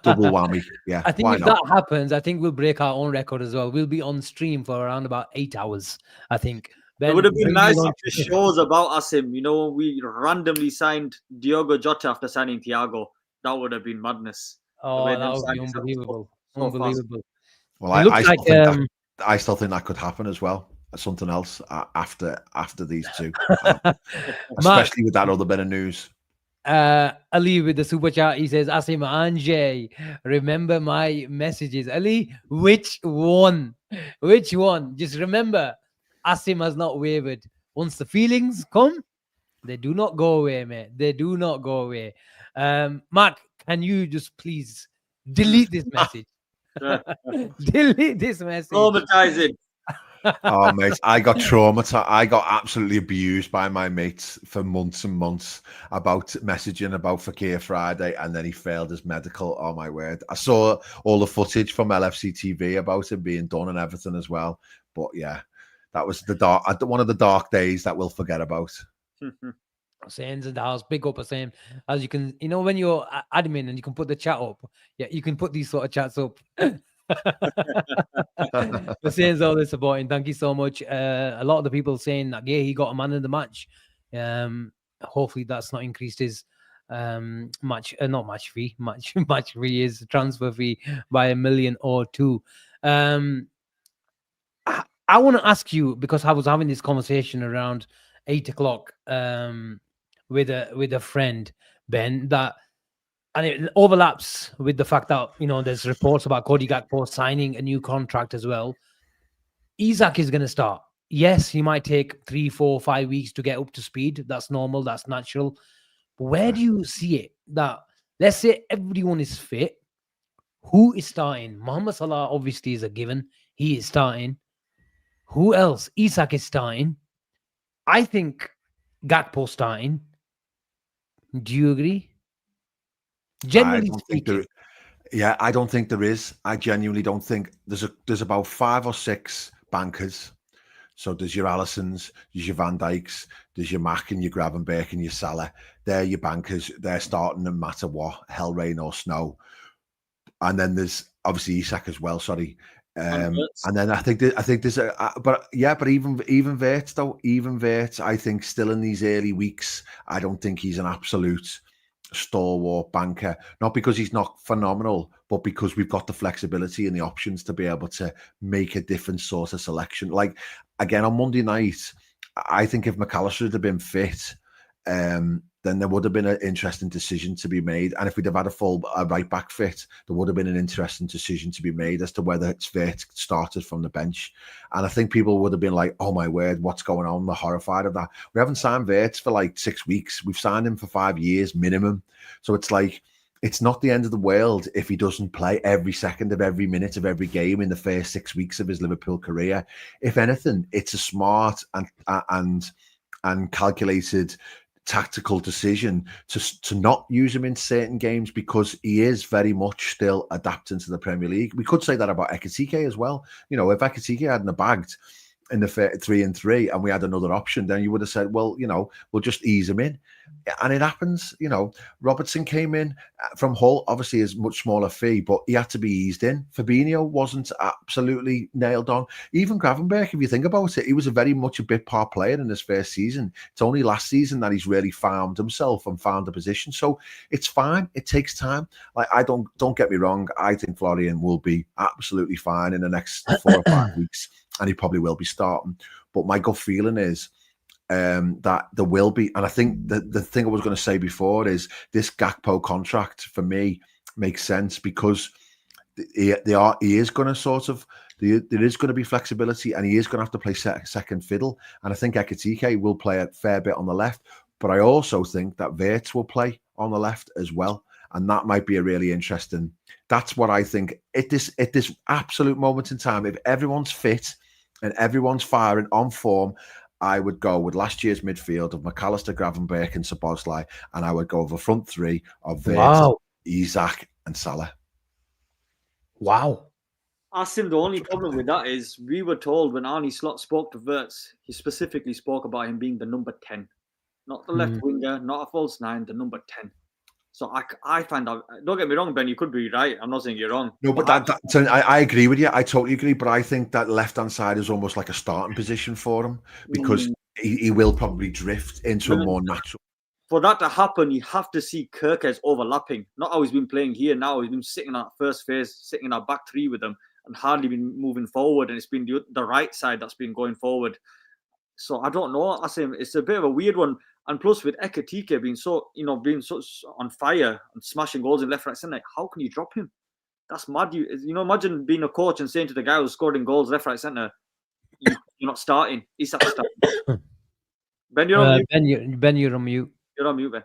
Double whammy. Yeah. I think if that happens, I think we'll break our own record as well. We'll be on stream for around about 8 hours, I think. It would have been nice if the shows about Asim. We randomly signed Diogo Jota after signing Thiago. That would have been madness. Oh, that would be unbelievable. Unbelievable. Well, I still think that could happen as well. Something else after these two, especially with that other bit of news. Ali with the super chat, he says, Asim Anjay, remember my messages. Ali, which one? Just remember, Asim has not wavered. Once the feelings come, they do not go away, mate. They do not go away. Mark, can you just please Delete this message. Yeah. Delete this message. Traumatizing. Oh, mate, I got traumatized. I got absolutely abused by my mates for months and months about messaging about Fakir Friday, and then he failed his medical. Oh, my word. I saw all the footage from LFC TV about him being done and everything as well. But yeah, that was one of the dark days that we'll forget about. Sain's in the house, big up Asim. As you can, when you're admin and you can put the chat up, yeah, you can put these sort of chats up. Sain's all this supporting. Thank you so much. A lot of the people saying that he got a man of the match. Hopefully that's not increased his not match fee, match fee is transfer fee by $1 million or $2 million. I want to ask you, because I was having this conversation around 8 o'clock with a friend, Ben, and it overlaps with the fact that there's reports about Cody Gakpo signing a new contract as well. Isak is going to start. Yes, he might take 3, 4, 5 weeks to get up to speed. That's normal. That's natural. But where do you see it? That let's say everyone is fit. Who is starting? Mohamed Salah obviously is a given. He is starting. Who else? Isak is starting. I think Gakpo starting. Do you agree? Generally speaking. I don't think there is. I genuinely don't think there's about 5 or 6 bankers. So there's your Allisons, there's your Van Dijks, there's your Mac and your Gravenberch and your Salah. They're your bankers. They're starting no matter what, hell, rain or snow. And then there's obviously Isak as well. Sorry. And then I think there's but even Wirtz though, I think still in these early weeks, I don't think he's an absolute stalwart banker, not because he's not phenomenal, but because we've got the flexibility and the options to be able to make a different sort of selection. Like again on Monday night, I think if McAllister had been fit, then there would have been an interesting decision to be made. And if we'd have had a right back fit, there would have been an interesting decision to be made as to whether it's Wirtz started from the bench. And I think people would have been like, oh my word, what's going on? They're horrified of that. We haven't signed Wirtz for like 6 weeks. We've signed him for 5 years minimum. So it's like, it's not the end of the world if he doesn't play every second of every minute of every game in the first 6 weeks of his Liverpool career. If anything, it's a smart and calculated tactical decision to not use him in certain games because he is very much still adapting to the Premier League. We could say that about Ekitike as well. If Ekitike hadn't bagged in the 3-3 and we had another option, then you would have said, well, we'll just ease him in. And it happens, Robertson came in from Hull, obviously is much smaller fee, but he had to be eased in. Fabinho wasn't absolutely nailed on. Even Gravenberch, if you think about it, he was a very much a bit part player in his first season. It's only last season that he's really found himself and found a position. So it's fine. It takes time. Like don't get me wrong. I think Florian will be absolutely fine in the next 4 or 5 weeks, and he probably will be starting. But my gut feeling is that there will be, and I think the thing I was going to say before is this Gakpo contract for me makes sense because he is going to sort of, there is going to be flexibility and he is going to have to play second fiddle. And I think Ekitike will play a fair bit on the left, but I also think that Wirtz will play on the left as well. And that might be a really interesting, that's what I think at this absolute moment in time, if everyone's fit and everyone's firing on form, I would go with last year's midfield of McAllister, Gravenberch and Szoboszlai, and I would go with a front three of Wirtz, Isak and Salah. Wow. Asim, the only problem with that is we were told when Arne Slot spoke to Wirtz, he specifically spoke about him being the number 10, not the left winger, not a false 9, the number 10. So I find out, don't get me wrong, Ben, you could be right. I'm not saying you're wrong. No, but I agree with you. I totally agree. But I think that left-hand side is almost like a starting position for him because he will probably drift into a more natural. For that to happen, you have to see Kerkez overlapping. Not how he's been playing here now. He's been sitting at first phase, sitting in our back three with them and hardly been moving forward. And it's been the right side that's been going forward. So I don't know, Asim. It's a bit of a weird one. And plus with Ekitike being so on fire and smashing goals in left, right, centre, how can you drop him? That's mad. Imagine being a coach and saying to the guy who's scoring goals left, right, centre, you're not starting. Isak starting. Ben, you're on mute. Ben, you're on mute. You're on mute, Ben.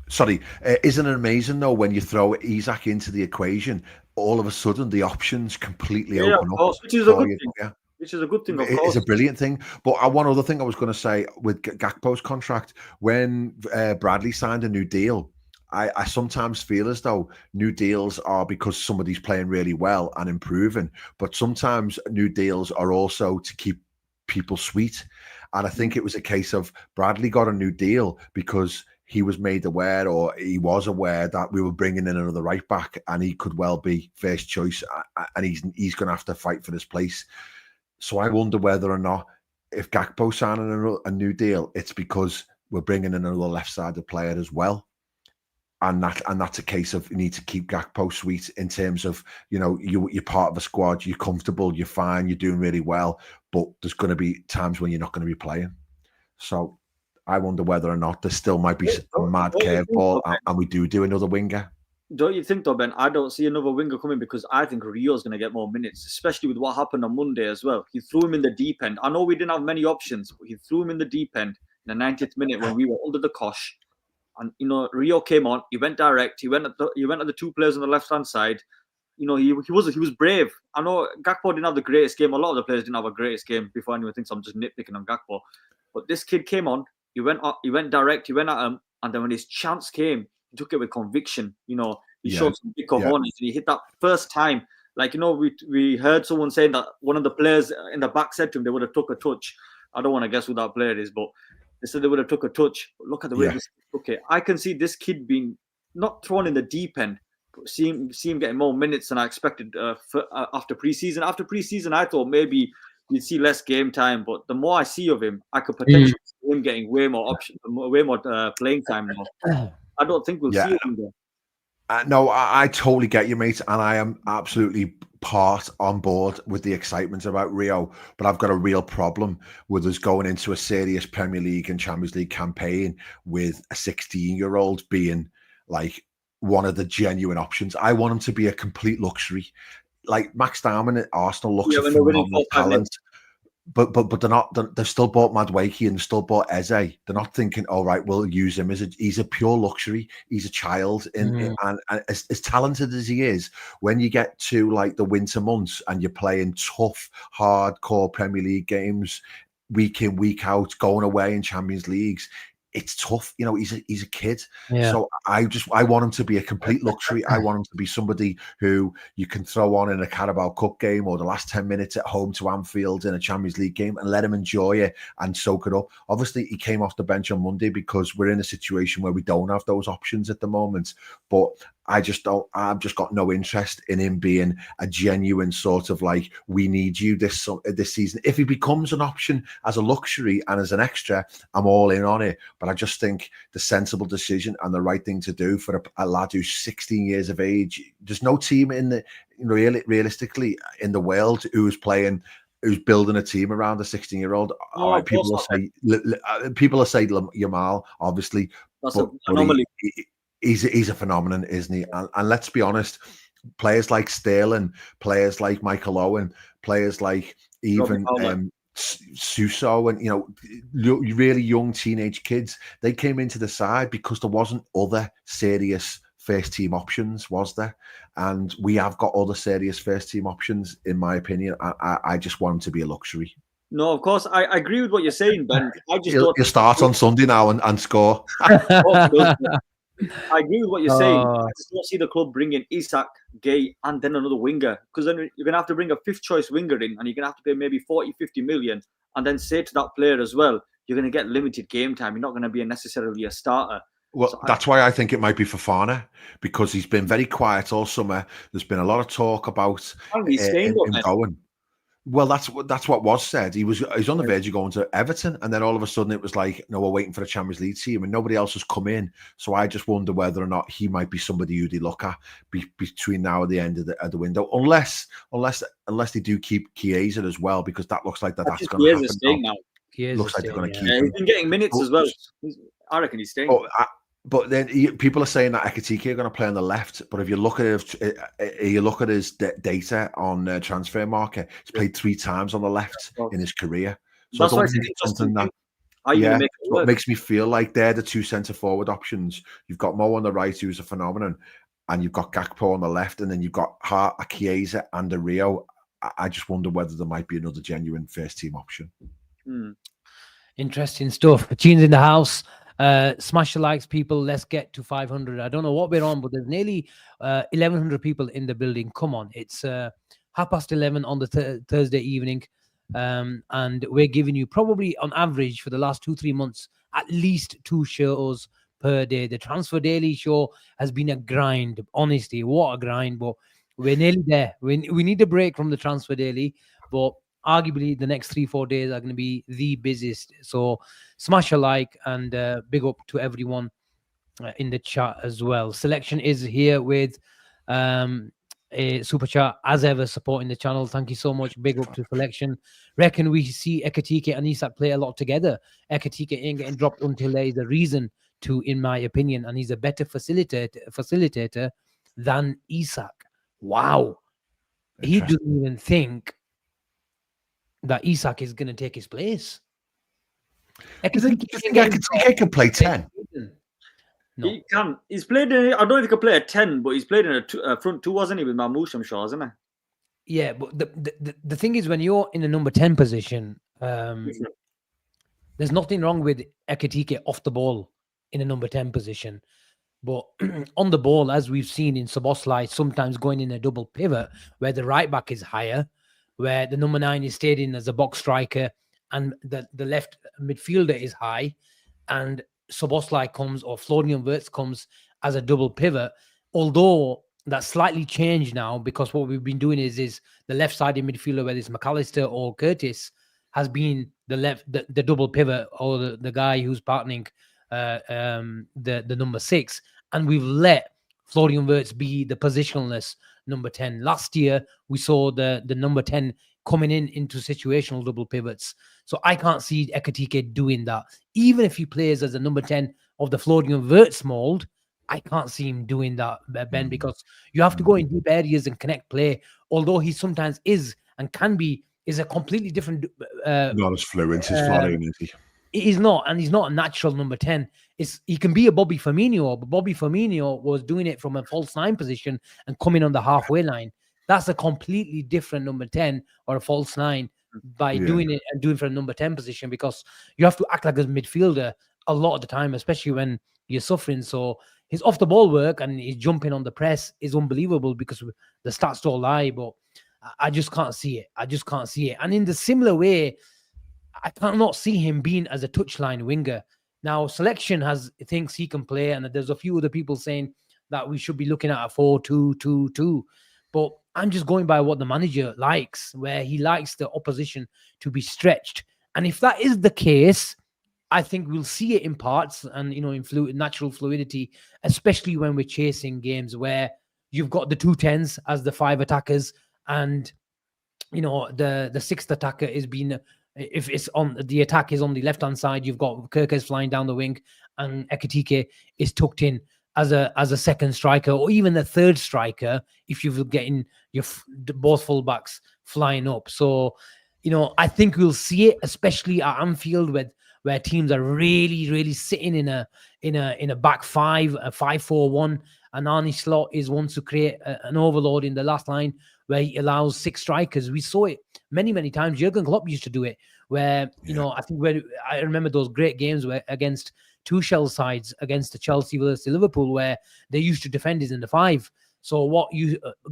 Sorry, isn't it amazing though when you throw Isak into the equation, all of a sudden the options completely Yeah, of open up course, which is a for good you. thing. Yeah, Which is a good thing, of it's a course. brilliant thing. But one other thing I was going to say with Gakpo's contract, when Bradley signed a new deal, I sometimes feel as though new deals are because somebody's playing really well and improving, but sometimes new deals are also to keep people sweet. And I think it was a case of Bradley got a new deal because he was made aware, or he was aware, that we were bringing in another right back, and he could well be first choice, and he's going to have to fight for this place. So I wonder whether or not, if Gakpo signing a new deal, it's because we're bringing in another left-sided player as well. And that's a case of you need to keep Gakpo sweet in terms of, you're part of a squad, you're comfortable, you're fine, you're doing really well, but there's going to be times when you're not going to be playing. So I wonder whether or not there still might be a mad Don't you think curveball, so, Ben? and we do another winger. Don't you think though, Ben? I don't see another winger coming because I think Rio's going to get more minutes, especially with what happened on Monday as well. He threw him in the deep end. I know we didn't have many options, but he threw him in the deep end in the 90th minute when we were under the cosh. And Rio came on. He went direct. He went at the two players on the left hand side. He was brave. I know Gakpo didn't have the greatest game. A lot of the players didn't have a greatest game. Before anyone thinks I'm just nitpicking on Gakpo, but this kid came on. He went direct. He went at him, and then when his chance came, he took it with conviction. He showed some big cojones, and he hit that first time. Like we heard someone saying that one of the players in the back said to him they would have took a touch. I don't want to guess who that player is, but they said they would have took a touch. But look at the way this kid took it. I can see this kid being not thrown in the deep end, but see him getting more minutes than I expected after preseason. After preseason, I thought maybe you'd see less game time, but the more I see of him, I could potentially see him getting way more options, way more playing time now. I don't think we'll see him there. No, I totally get you, mate, and I am absolutely on board with the excitement about Rio, but I've got a real problem with us going into a serious Premier League and Champions League campaign with a 16-year-old being like one of the genuine options. I want him to be a complete luxury. Like Max Darman at Arsenal looks a phenomenal talent. But they're not. They've still bought Madueke and still bought Eze. They're not thinking, all right, we'll use him he's a pure luxury. He's a child, and as talented as he is, when you get to like the winter months and you're playing tough, hardcore Premier League games week in, week out, going away in Champions Leagues, it's tough. He's a kid. Yeah. So I want him to be a complete luxury. I want him to be somebody who you can throw on in a Carabao Cup game or the last 10 minutes at home to Anfield in a Champions League game and let him enjoy it and soak it up. Obviously, he came off the bench on Monday because we're in a situation where we don't have those options at the moment. But I've just got no interest in him being a genuine sort of like, we need you this season. If he becomes an option as a luxury and as an extra, I'm all in on it. But I just think the sensible decision and the right thing to do for a lad who's 16 years of age, there's no team realistically in the world who's building a team around a 16-year-old. All right, people will say Yamal, obviously. That's an anomaly. He's a phenomenon, isn't he? And let's be honest, players like Sterling, players like Michael Owen, players like even Suso, and really young teenage kids, they came into the side because there wasn't other serious first team options, was there? And we have got other serious first team options, in my opinion. I just want him to be a luxury. No, of course, I agree with what you're saying, Ben. He'll start on Sunday now and score. I agree with what you're saying. I just don't see the club bringing Isak, Gay, and then another winger, because then you're going to have to bring a fifth choice winger in, and you're going to have to pay maybe 40, 50 million, and then say to that player as well, you're going to get limited game time. You're not going to be necessarily a starter. Well, so that's why I think it might be Fofana, because he's been very quiet all summer. There's been a lot of talk about him going. Well, that's what was said. He's on the verge of going to Everton, and then all of a sudden it was like, no, we're waiting for a Champions League team, and nobody else has come in. So I just wonder whether or not he might be somebody who they look at between now and the end of the window, unless they do keep Chiesa as well, because that looks like that's going to happen now. Looks like they're going to keep him. He's been getting minutes as well. I reckon he's staying. But then people are saying that Ekitike are going to play on the left. But if you look at his data on Transfer Market, he's played 3 times on the left in his career. So that's why it's something that How are you going to make it so it work? makes me feel like they're the two centre forward options. You've got Mo on the right, who's a phenomenon, and you've got Gakpo on the left, and then you've got a Chiesa and a Rio. I just wonder whether there might be another genuine first team option. Interesting stuff. Gene's in the house. Smash the likes, people. Let's get to 500. I don't know what we're on, but there's nearly 1,100 people in the building. Come on. It's 11:30 on the Thursday evening. And we're giving you probably on average for the last 2-3 months, at least 2 shows per day. The Transfer Daily show has been a grind. Honestly, what a grind. But we're nearly there. We need a break from the Transfer Daily. But arguably the next 3-4 days are going to be the busiest. So smash a like and big up to everyone in the chat as well. Selection is here with a super chat as ever supporting the channel. Thank you so much. Big up to Selection. Reckon we see Ekatike and Isak play a lot together. Ekatike ain't getting dropped until there is a reason to, in my opinion, and he's a better facilitator than Isak. Wow. He doesn't even think that Isak is going to take his place. Do you think Ekatike can play 10? No. He can. He's played in, I don't know if he can play at 10, but he's played in a front two, wasn't he, with Mamouche, I'm sure, hasn't he? Yeah, but the thing is, when you're in the number 10 position, there's nothing wrong with Ekatike off the ball in a number 10 position. But on the ball, as we've seen in Szoboszlai, sometimes going in a double pivot where the right back is higher, where the number 9 is stayed in as a box striker and the left midfielder is high, and Szoboszlai comes or Florian Wirtz comes as a double pivot. Although that's slightly changed now, because what we've been doing is the left-sided midfielder, whether it's McAllister or Curtis, has been the double pivot, or the guy who's partnering the number 6, and we've let Florian Wirtz be the positionless number 10. Last year we saw the number 10 coming into situational double pivots. So I can't see Ekatike doing that. Even if he plays as a number 10 of the Florian Wirtz mold, I can't see him doing that, Ben, because you have to go in deep areas and connect play. Although he sometimes is and can be, is a completely different. Not as fluent as Florian, is he? He's not, and he's not a natural number 10. He can be a Bobby Firmino, but Bobby Firmino was doing it from a false 9 position and coming on the halfway line. That's a completely different number 10 or a false 9 by doing it and doing for a number 10 position, because you have to act like a midfielder a lot of the time, especially when you're suffering. So his off the ball work and his jumping on the press is unbelievable, because the stats don't lie, but I just can't see it. I just can't see it. And in the similar way, I cannot see him being as a touchline winger. Now, Selection thinks he can play, and there's a few other people saying that we should be looking at a 4-2-2-2. But I'm just going by what the manager likes, where he likes the opposition to be stretched. And if that is the case, I think we'll see it in parts and, in natural fluidity, especially when we're chasing games where you've got the 2 10s as the 5 attackers, and, the 6th attacker is being... If it's on the attack is on the left-hand side, you've got Kirkes flying down the wing, and Ekatike is tucked in as a second striker, or even a third striker if you're getting your both fullbacks flying up. So, I think we'll see it, especially at Anfield, where teams are really, really sitting in a back 5, a 5-4-1, and Arne Slot is wants to create an overload in the last line where he allows 6 strikers. We saw it many, many times. Jurgen Klopp used to do it, where, I think I remember those great games where against Tuchel sides, against the Chelsea versus Liverpool, where they used to defend is in the 5. So what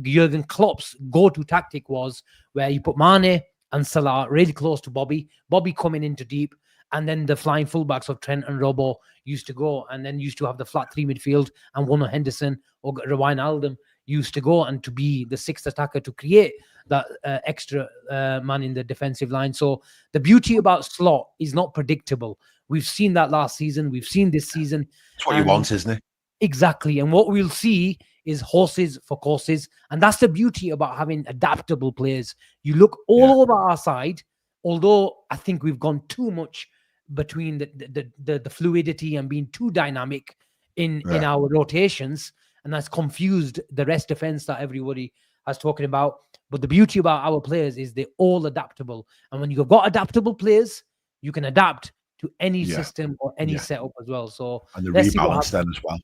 Jurgen Klopp's go-to tactic was where you put Mane and Salah really close to Bobby coming into deep, and then the flying fullbacks of Trent and Robbo used to go, and then used to have the flat 3 midfield, and one of Henderson or Wijnaldum used to go and to be the 6th attacker to create that extra man in the defensive line. So the beauty about Slot is not predictable. We've seen that last season. We've seen this season. It's what you want, isn't it? Exactly. And what we'll see is horses for courses. And that's the beauty about having adaptable players. You look all over our side, although I think we've gone too much between the fluidity and being too dynamic in our rotations, and that's confused the rest defense that everybody has talking about. But the beauty about our players is they're all adaptable, and when you've got adaptable players, you can adapt to any Yeah. system or any Yeah. setup as well. So And the let's see what rebalance happens. then as well.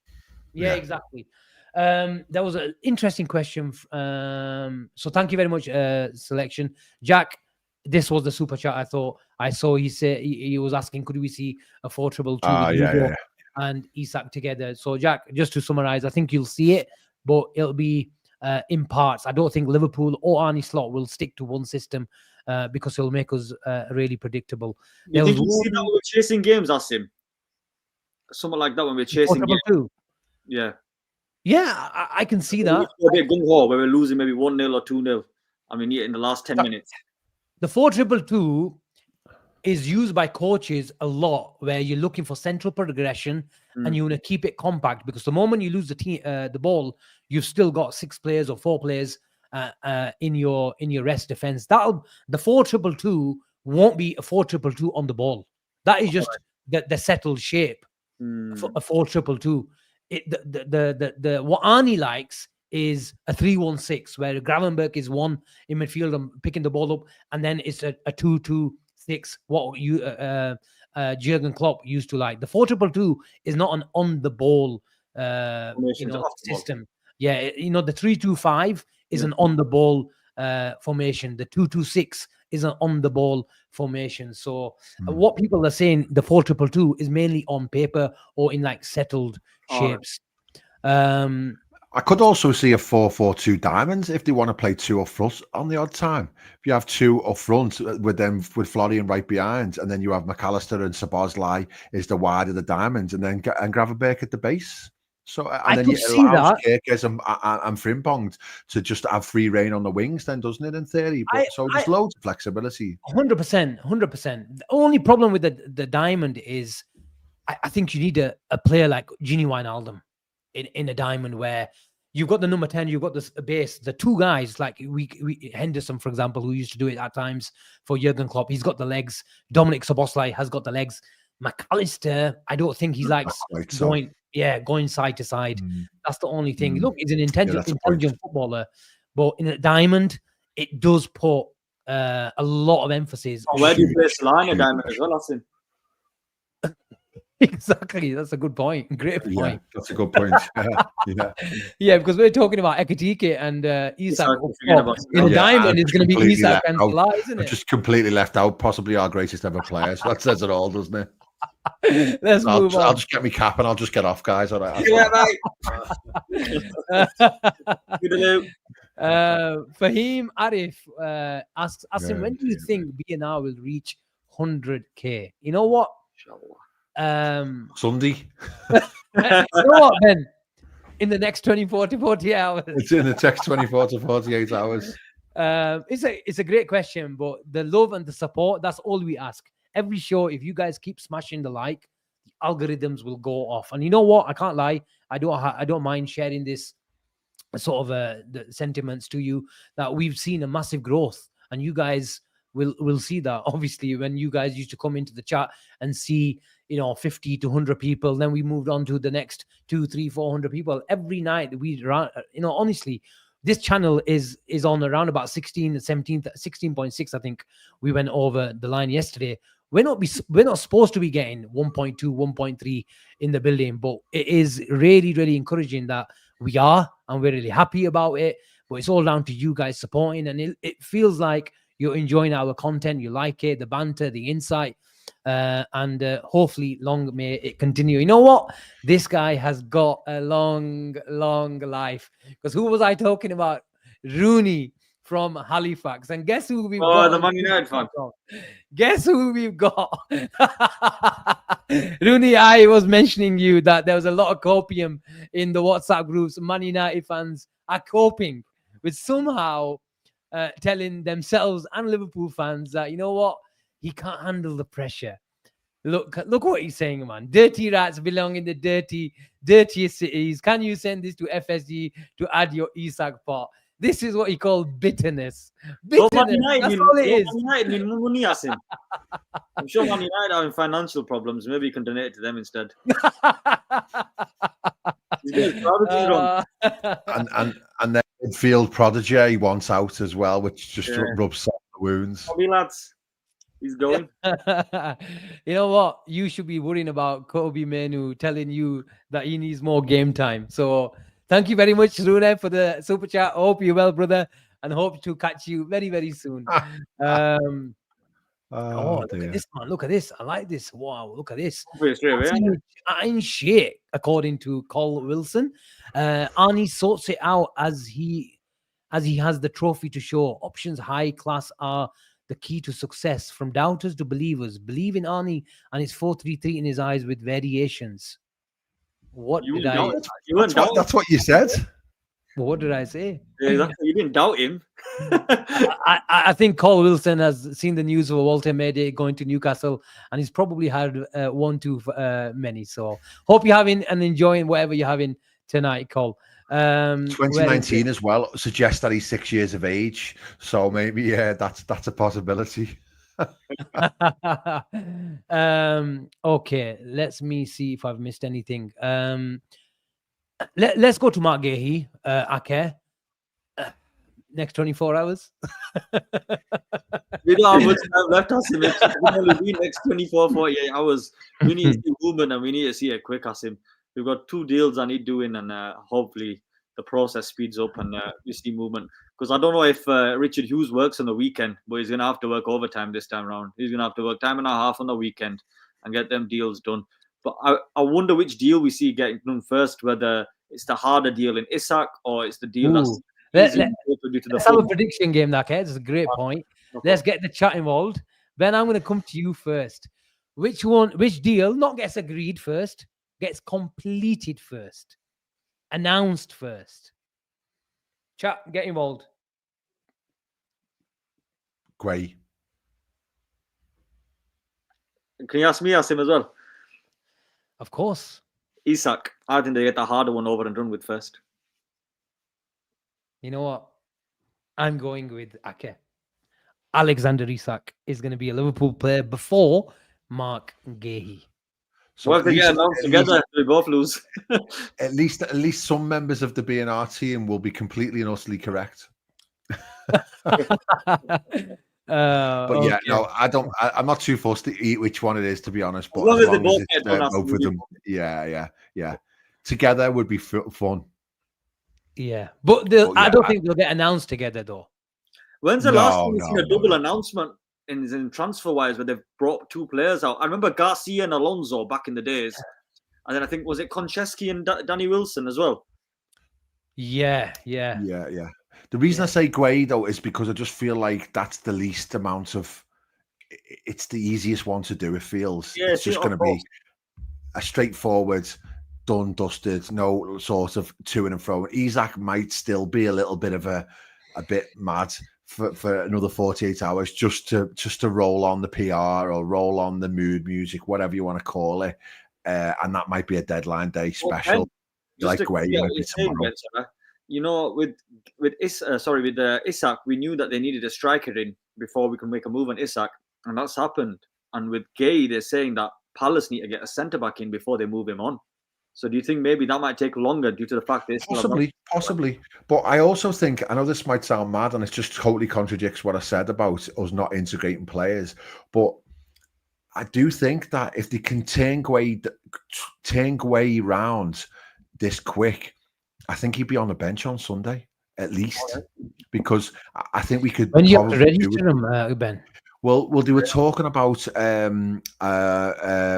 Yeah, Yeah. exactly. That was an interesting question. So thank you very much, Selection. Jack, this was the super chat. I saw he said he was asking, could we see a 4-2-2 with Hugo and Isak together? So Jack, just to summarize, I think you'll see it, but it'll be in parts. I don't think Liverpool or Arne Slot will stick to one system because it'll make us really predictable. You think you see that when we're chasing games, Asim? Something like that when we're chasing games. 4-2-2. Yeah. Yeah, I can see that. A bit gung-ho where we're losing maybe 1-0 or 2-0. I mean, yeah, in the last 10 minutes. The 4-2-2 is used by coaches a lot, where you're looking for central progression and you want to keep it compact, because the moment you lose the ball, you've still got 6 players or 4 players in your rest defense. The 4-2-2 won't be a 4-2-2 on the ball. That is just the settled shape for a 4-2-2. What Arnie likes is a 3-1-6, where Gravenberch is one in midfield and picking the ball up, and then it's a 2-2-6. What Jurgen Klopp used to like. The 4-2-2 is not an on the ball system. Yeah, the 3-2-5 is an on the ball formation. The 2-2-6 is an on the ball formation. So what people are saying, the 4-2-2 is mainly on paper or in like settled shapes. I could also see a 4-4-2 diamonds if they want to play 2 up front on the odd time. If you have 2 up front with Florian right behind, and then you have McAllister and Szoboszlai is the wide of the diamonds, and then Gravenberch at the base. So and then it allows Kerkez and Frimpong to just have free reign on the wings, then, doesn't it? In theory, but there's loads of flexibility. 100%. The only problem with the diamond is, I think you need a player like Gini Wijnaldum in a diamond, where you've got the number 10, you've got the base, the 2 guys like Henderson, for example, who used to do it at times for Jurgen Klopp. He's got the legs. Dominic Szoboszlai has got the legs. McAllister, I don't think he likes going side to side. That's the only thing. Look, he's an intelligent footballer, but in a diamond, it does put a lot of emphasis. Where do you place the line a diamond as well, Asim? Exactly, that's a good point. Great point. Yeah, that's a good point. Yeah, because we're talking about Ekitike and Isak. In a diamond, it's going to be Isak and Salah, isn't it? Just completely left out, possibly our greatest ever player. So that says it all, doesn't it? Let's move on. I'll just get me cap and I'll just get off, guys. All right. Yeah, mate. Fahim Arif asks, Asim, when do you think BNR will reach 100K? You know what? Sunday. You know what, Ben? In the next 24 to 40 hours. It's in the next 24 to 48 hours. It's a great question, but the love and the support, that's all we ask. Every show, if you guys keep smashing the like, the algorithms will go off. And you know what? I can't lie. I don't mind sharing this sort of the sentiments to you, that we've seen a massive growth, and you guys will see that. Obviously, when you guys used to come into the chat and see 50 to 100 people, then we moved on to the next 200, 300, 400 people every night. We run, honestly, this channel is on around about 16.6. I think we went over the line yesterday. We're not supposed to be getting 1.2, 1.3 in the building, but it is really, really encouraging that we are, and we're really happy about it. But it's all down to you guys supporting, and it feels like you're enjoying our content. You like it, the banter, the insight, and hopefully long may it continue. You know what? This guy has got a long, long life. Because who was I talking about? Rooney from Halifax. And guess who we've got? The Man United fan. Guess who we've got? Rooney, I was mentioning you that there was a lot of copium in the WhatsApp groups. Man United fans are coping with somehow telling themselves and Liverpool fans that, you know what? He can't handle the pressure. Look what he's saying, man. Dirty rats belong in the dirtiest cities. Can you send this to FSG to add your Isak part? This is what he called bitterness. Bitterness. That's all it is. I'm sure Man United are in financial problems. Maybe you can donate it to them instead. And then midfield prodigy he wants out as well, which just rubs salt in the wounds. Lads. He's going. You know what? You should be worrying about Kobe Manu telling you that he needs more game time. So thank you very much, Rune, for the super chat. Hope you're well, brother, and hope to catch you very, very soon. Oh, look dear. at this, man. Look at this. I like this. Wow, look at this. Wait, straight away. Ein shit, according to Cole Wilson. Arnie sorts it out as he has the trophy to show. Options high class are the key to success. From doubters to believers, believe in Arnie and his 4-3-3 in his eyes with variations. What You did I? doubt- you weren't doubting. That's what you said. What did I say? Yeah, exactly. You didn't doubt him. I think Cole Wilson has seen the news of Woltemade going to Newcastle, and he's probably had one too many. So hope you're having and enjoying whatever you're having tonight, Cole. 2019 as well suggests that he's 6 years of age, so maybe that's a possibility. Okay, let me see if I've missed anything. Let's go to Mark Gahey, Ake. Next 24 hours. We don't have much time left, Asim. It can only be next 24, 48 hours. We need to see movement and we need to see it quick, Asim. We've got 2 deals I need doing, and hopefully the process speeds up and we see movement. Because I don't know if Richard Hughes works on the weekend, but he's going to have to work overtime this time around. He's going to have to work time and a half on the weekend and get them deals done. But I wonder which deal we see getting done first, whether it's the harder deal in Isak or it's the deal that's Let's due to the have a prediction game, that That's a great point. Okay. Let's get the chat involved. Ben, I'm going to come to you first. Which deal not gets agreed first, gets completed first, announced first? Chat, get involved. Gray. Can you ask me, Asim, as well? Of course. Isak. I think they get the harder one over and done with first. You know what? I'm going with Ake. Alexander Isak is going to be a Liverpool player before Mark Gahey. So well, if they get announced together, we both lose. at least some members of the B&R team will be completely and utterly correct. But yeah, no, I'm not too fussed to eat which one it is, to be honest. But as long as it's both of them, yeah. Together would be fun. Yeah, but I don't think they'll get announced together though. When's the last time you've seen a double announcement in transfer wise where they've brought 2 players out? I remember Garcia and Alonso back in the days, and then I think was it Konchesky and Danny Wilson as well. Yeah. The reason I say Gray though is because I just feel like that's the least amount of. It's the easiest one to do. It feels it's just going to be a straightforward, done, dusted, no sort of to and fro. Isak might still be a little bit of a bit mad for another 48 hours just to roll on the PR or roll on the mood music, whatever you want to call it, and that might be a deadline day special. Like Gray, you know, with Isak, we knew that they needed a striker in before we can make a move on Isak, and that's happened. And with Gay, they're saying that Palace need to get a centre back in before they move him on. So do you think maybe that might take longer due to the fact that possibly? But I also think, I know this might sound mad and it just totally contradicts what I said about us not integrating players, but I do think that if they can turn Guay round this quick, I think he'd be on the bench on Sunday at least, because I think we could. When you have to register him, Ben. Well, they were talking about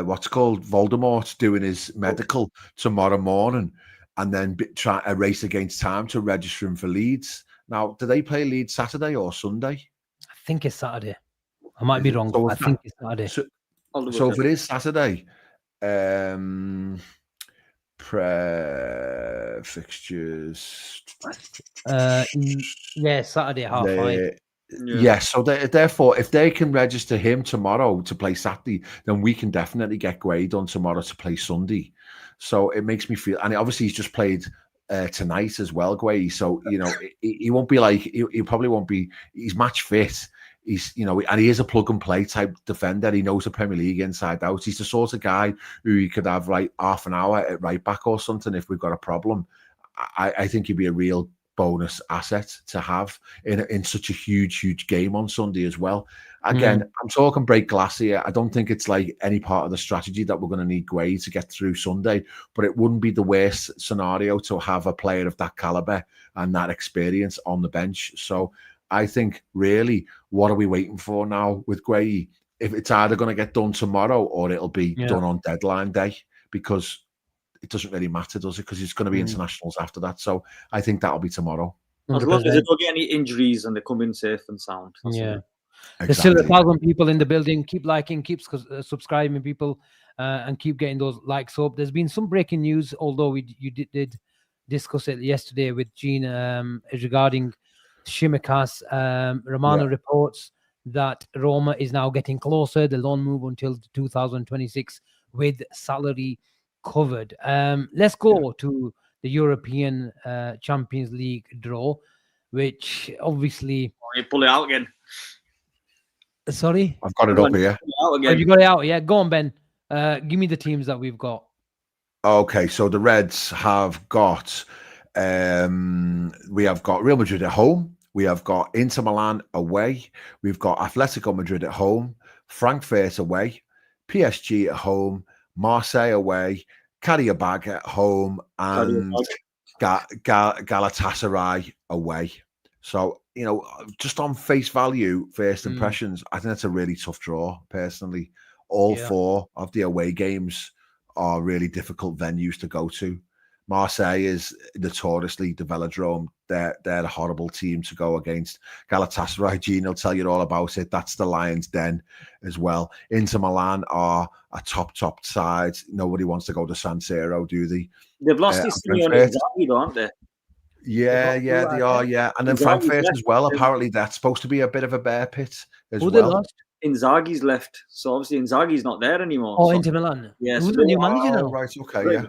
what's called Voldemort doing his medical tomorrow morning, and then try a race against time to register him for Leeds. Now, do they play Leeds Saturday or Sunday? I think it's Saturday. I might be wrong. I think it's Saturday. So if it is Saturday, fixtures. Yeah, Saturday 5:30. Yeah, so therefore, if they can register him tomorrow to play Saturday, then we can definitely get Gray done tomorrow to play Sunday. So it makes me feel, and obviously he's just played tonight as well, Gray. So you know, he won't be like he probably won't be. He's match fit. He's and he is a plug and play type defender. He knows the Premier League inside out. He's the sort of guy who you could have half an hour at right back or something if we've got a problem. I think he'd be a real bonus asset to have in such a huge game on Sunday as well. Again, I'm talking break glass here. I don't think it's like any part of the strategy that we're going to need Gray to get through Sunday, but it wouldn't be the worst scenario to have a player of that caliber and that experience on the bench. So I think really, what are we waiting for now with Gray? If it's either going to get done tomorrow or it'll be done on deadline day, because it doesn't really matter, does it? Because it's going to be internationals after that. So I think that'll be tomorrow. As long as they don't get any injuries and they come in safe and sound. Yeah. Exactly. There's still 1,000 people in the building. Keep liking, keep subscribing, people, and keep getting those likes up. There's been some breaking news, although you did discuss it yesterday with Gene regarding Shimikas. Romano reports that Roma is now getting closer. The loan move until 2026 with salary covered. Let's go to the European Champions League draw, which obviously... You pull it out again. Sorry? I've got it up here. Oh, you got it out? Yeah, go on, Ben. Give me the teams that we've got. Okay, so the Reds have got... we have got Real Madrid at home. We have got Inter Milan away. We've got Atletico Madrid at home. Frankfurt away. PSG at home. Marseille away. Karabakh at home. And Galatasaray away. So, just on face value, first impressions, I think that's a really tough draw, personally. All four of the away games are really difficult venues to go to. Marseille is notoriously the Velodrome. They're a horrible team to go against. Galatasaray, Gene will tell you all about it. That's the Lions' Den as well. Inter Milan are a top side. Nobody wants to go to San Siro, do they? They've lost this thing on Inzaghi, aren't they? Yeah, they are, yeah. And then Frankfurt as well. Apparently, that's supposed to be a bit of a bear pit as well. They lost? Inzaghi's left. So obviously Inzaghi's not there anymore. Oh, Inter Milan. Yeah, who's the new manager now? Right, okay, yeah.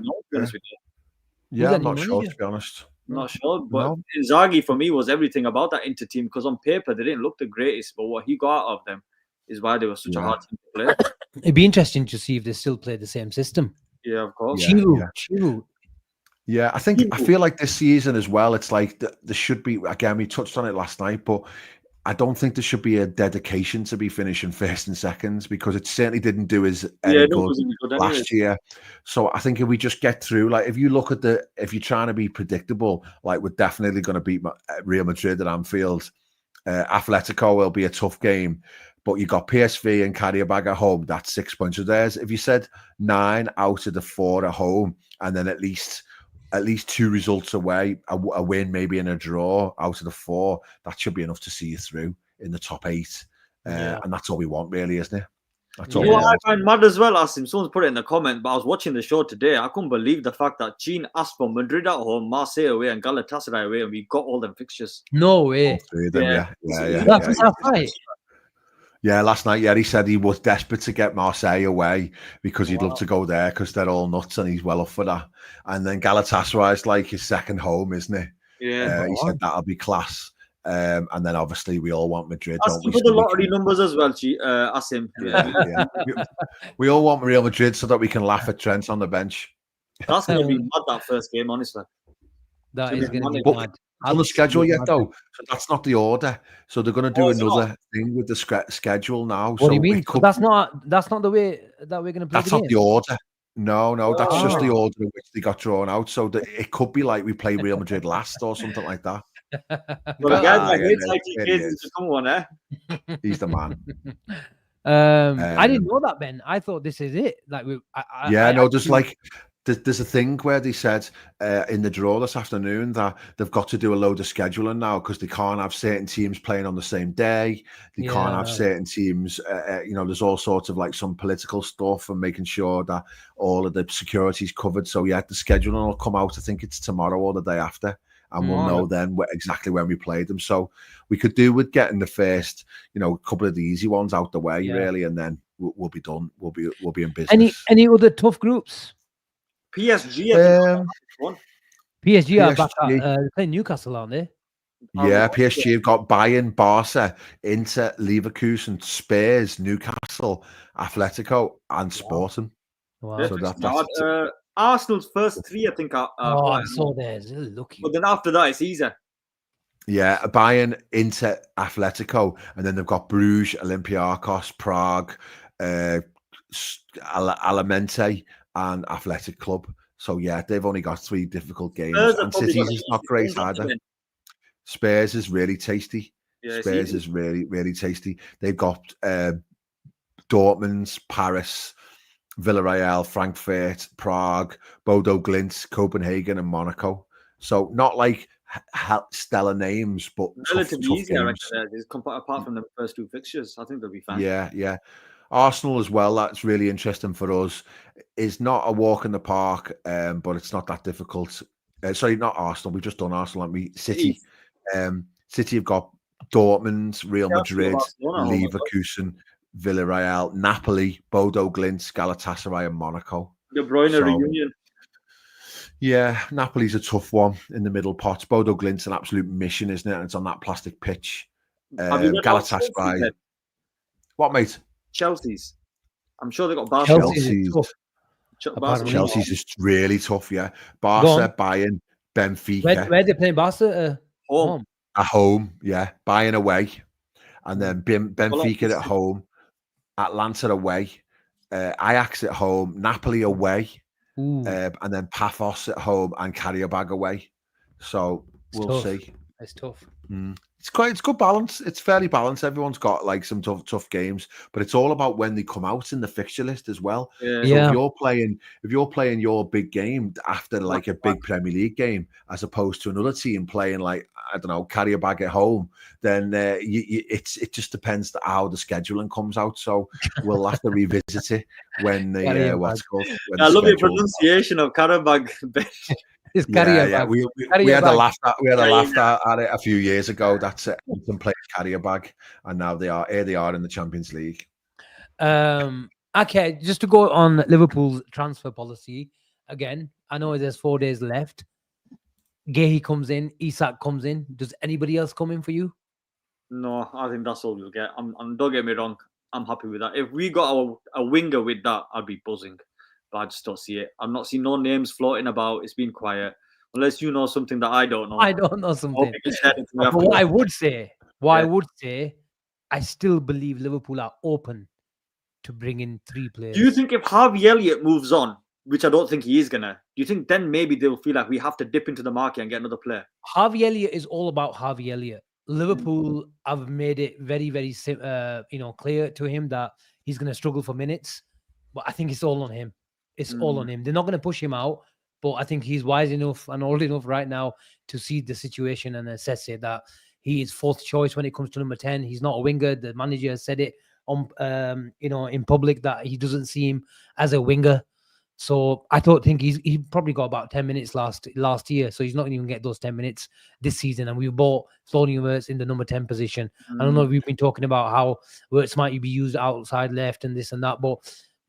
I'm not sure, to be honest. Not sure, but Inzaghi for me was everything about that Inter team, because on paper they didn't look the greatest, but what he got out of them is why they were such a hard team to play. It'd be interesting to see if they still play the same system. Yeah, of course. Chiru. Yeah, I feel like this season as well, it's like there should be, again, we touched on it last night, but I don't think there should be a dedication to be finishing first and seconds, because it certainly didn't do us any good last year. So I think if we just get through, like if you look at if you're trying to be predictable, like we're definitely going to beat Real Madrid at Anfield. Atletico will be a tough game, but you got PSV and Karabakh at home. That's 6 points of theirs. If you said 9 out of the 4 at home, and then at least 2 results away, a win, maybe in a draw out of the 4, that should be enough to see you through in the top 8. And that's all we want, really, isn't it? That's all we want. I find mad as well, Asim. Someone's put it in the comment, but I was watching the show today. I couldn't believe the fact that Gene asked for Madrid at home, Marseille away, and Galatasaray away, and we got all them fixtures. No way. Yeah. Right. Yeah, last night, he said he was desperate to get Marseille away because he'd love to go there because they're all nuts and he's well up for that. And then Galatasaray is like his second home, isn't it? Yeah. He said that'll be class. And then obviously we all want Madrid. That's for the lottery numbers as well, Asim. We all want Real Madrid so that we can laugh at Trent on the bench. That's going to be mad, that first game, honestly. That is going to be mad. On the schedule yet, though. So that's not the order. So they're going to do another thing with the schedule now. What do you mean? That's not the way that we're going to play. That's not the order. No, that's just the order in which they got drawn out. So it could be like we play Real Madrid last or something like that. Well, the guy that hates IT kids to come on, He's the man. I didn't know that, Ben. I thought this is it. Like, there's a thing where they said in the draw this afternoon that they've got to do a load of scheduling now because they can't have certain teams playing on the same day. They can't have certain teams. There's all sorts of like some political stuff and making sure that all of the security is covered. So the scheduling will come out. I think it's tomorrow or the day after. And we'll know then exactly when we play them. So we could do with getting the first, couple of the easy ones out the way, really, and then we'll be done. We'll be in business. Any other tough groups? PSG. PSG are back playing Newcastle, aren't they? Yeah, PSG have got Bayern, Barca, Inter, Leverkusen, Spurs, Newcastle, Atletico, and Sporting. Wow. So that's Arsenal's first 3, I think. I saw theirs. Lucky. But then after that, it's easier. Yeah, Bayern, Inter, Atletico, and then they've got Bruges, Olympiacos, Prague, uh, Alimente, and Athletic Club. So yeah, they've only got 3 difficult games, Spurs have and probably got City's an is not easy great game, don't either. they? Spurs is really tasty. Yeah, it's Spurs easy. is really tasty. They've got Dortmund, Paris, Villarreal, Frankfurt, Prague, Bodo Glimt, Copenhagen, and Monaco. So not like stellar names, but Relatively tough easy, I reckon. games. Apart from the first 2 fixtures, I think they'll be fine. Yeah. Arsenal as well. That's really interesting for us. Is not a walk in the park, but it's not that difficult. Sorry, not Arsenal. We've just done Arsenal, haven't we? City. East. City have got Dortmund, Real Yeah, I've still got Madrid, Barcelona at home as well. Leverkusen, Villarreal, Napoli, Bodo Glimt, Galatasaray, and Monaco. De Bruyne So reunion. yeah, Napoli's a tough one in the middle pot. Bodo Glint's an absolute mission, isn't it? And it's on that plastic pitch. Have you read about Chelsea Galatasaray. then? What, mate? Chelsea's. I'm sure they got Barcelona. Chelsea's tough. Apart from Barcelona. Chelsea's is really tough, yeah. Barca, Bayern, Benfica Where they playing Barca? Home. at home, yeah. Bayern away, and then Benfica at home, Atlanta away, Ajax at home, Napoli away, and then Paphos at home and Karabag away. So we'll see. It's tough. It's good balance. It's fairly balanced. Everyone's got like some tough games, but it's all about when they come out in the fixture list as well. Yeah. So if you're playing your big game after like a big Premier League game, as opposed to another team playing like, I don't know, carry a bag at home, then it just depends how the scheduling comes out. So we'll have to revisit it when the what's called. I love your pronunciation of Karabag. Yeah. We had a laugh at it a few years ago. That's it. Everton played carrier bag, and now they are in the Champions League. Okay, just to go on Liverpool's transfer policy again. I know there's 4 days left. Gehi comes in, Isak comes in. Does anybody else come in for you? No, I think that's all we'll get. And don't get me wrong, I'm happy with that. If we got a winger with that, I'd be buzzing. But I just don't see it. I'm not seeing no names floating about. It's been quiet. Unless you know something that I don't know. I don't know something. But what I would say, I still believe Liverpool are open to bring in 3 players. Do you think if Harvey Elliott moves on, which I don't think he is gonna, do you think then maybe they'll feel like we have to dip into the market and get another player? Harvey Elliott is all about Harvey Elliott. Liverpool have made it very, very clear to him that he's going to struggle for minutes. But I think it's all on him. It's all on him. They're not going to push him out. But I think he's wise enough and old enough right now to see the situation and assess it that he is 4th choice when it comes to number 10. He's not a winger. The manager has said it on in public that he doesn't see him as a winger. So I don't think he probably got about 10 minutes last year. So he's not even get those 10 minutes this season. And we bought Florian Wirtz in the number 10 position. I don't know if we've been talking about how Wirtz might be used outside left and this and that, but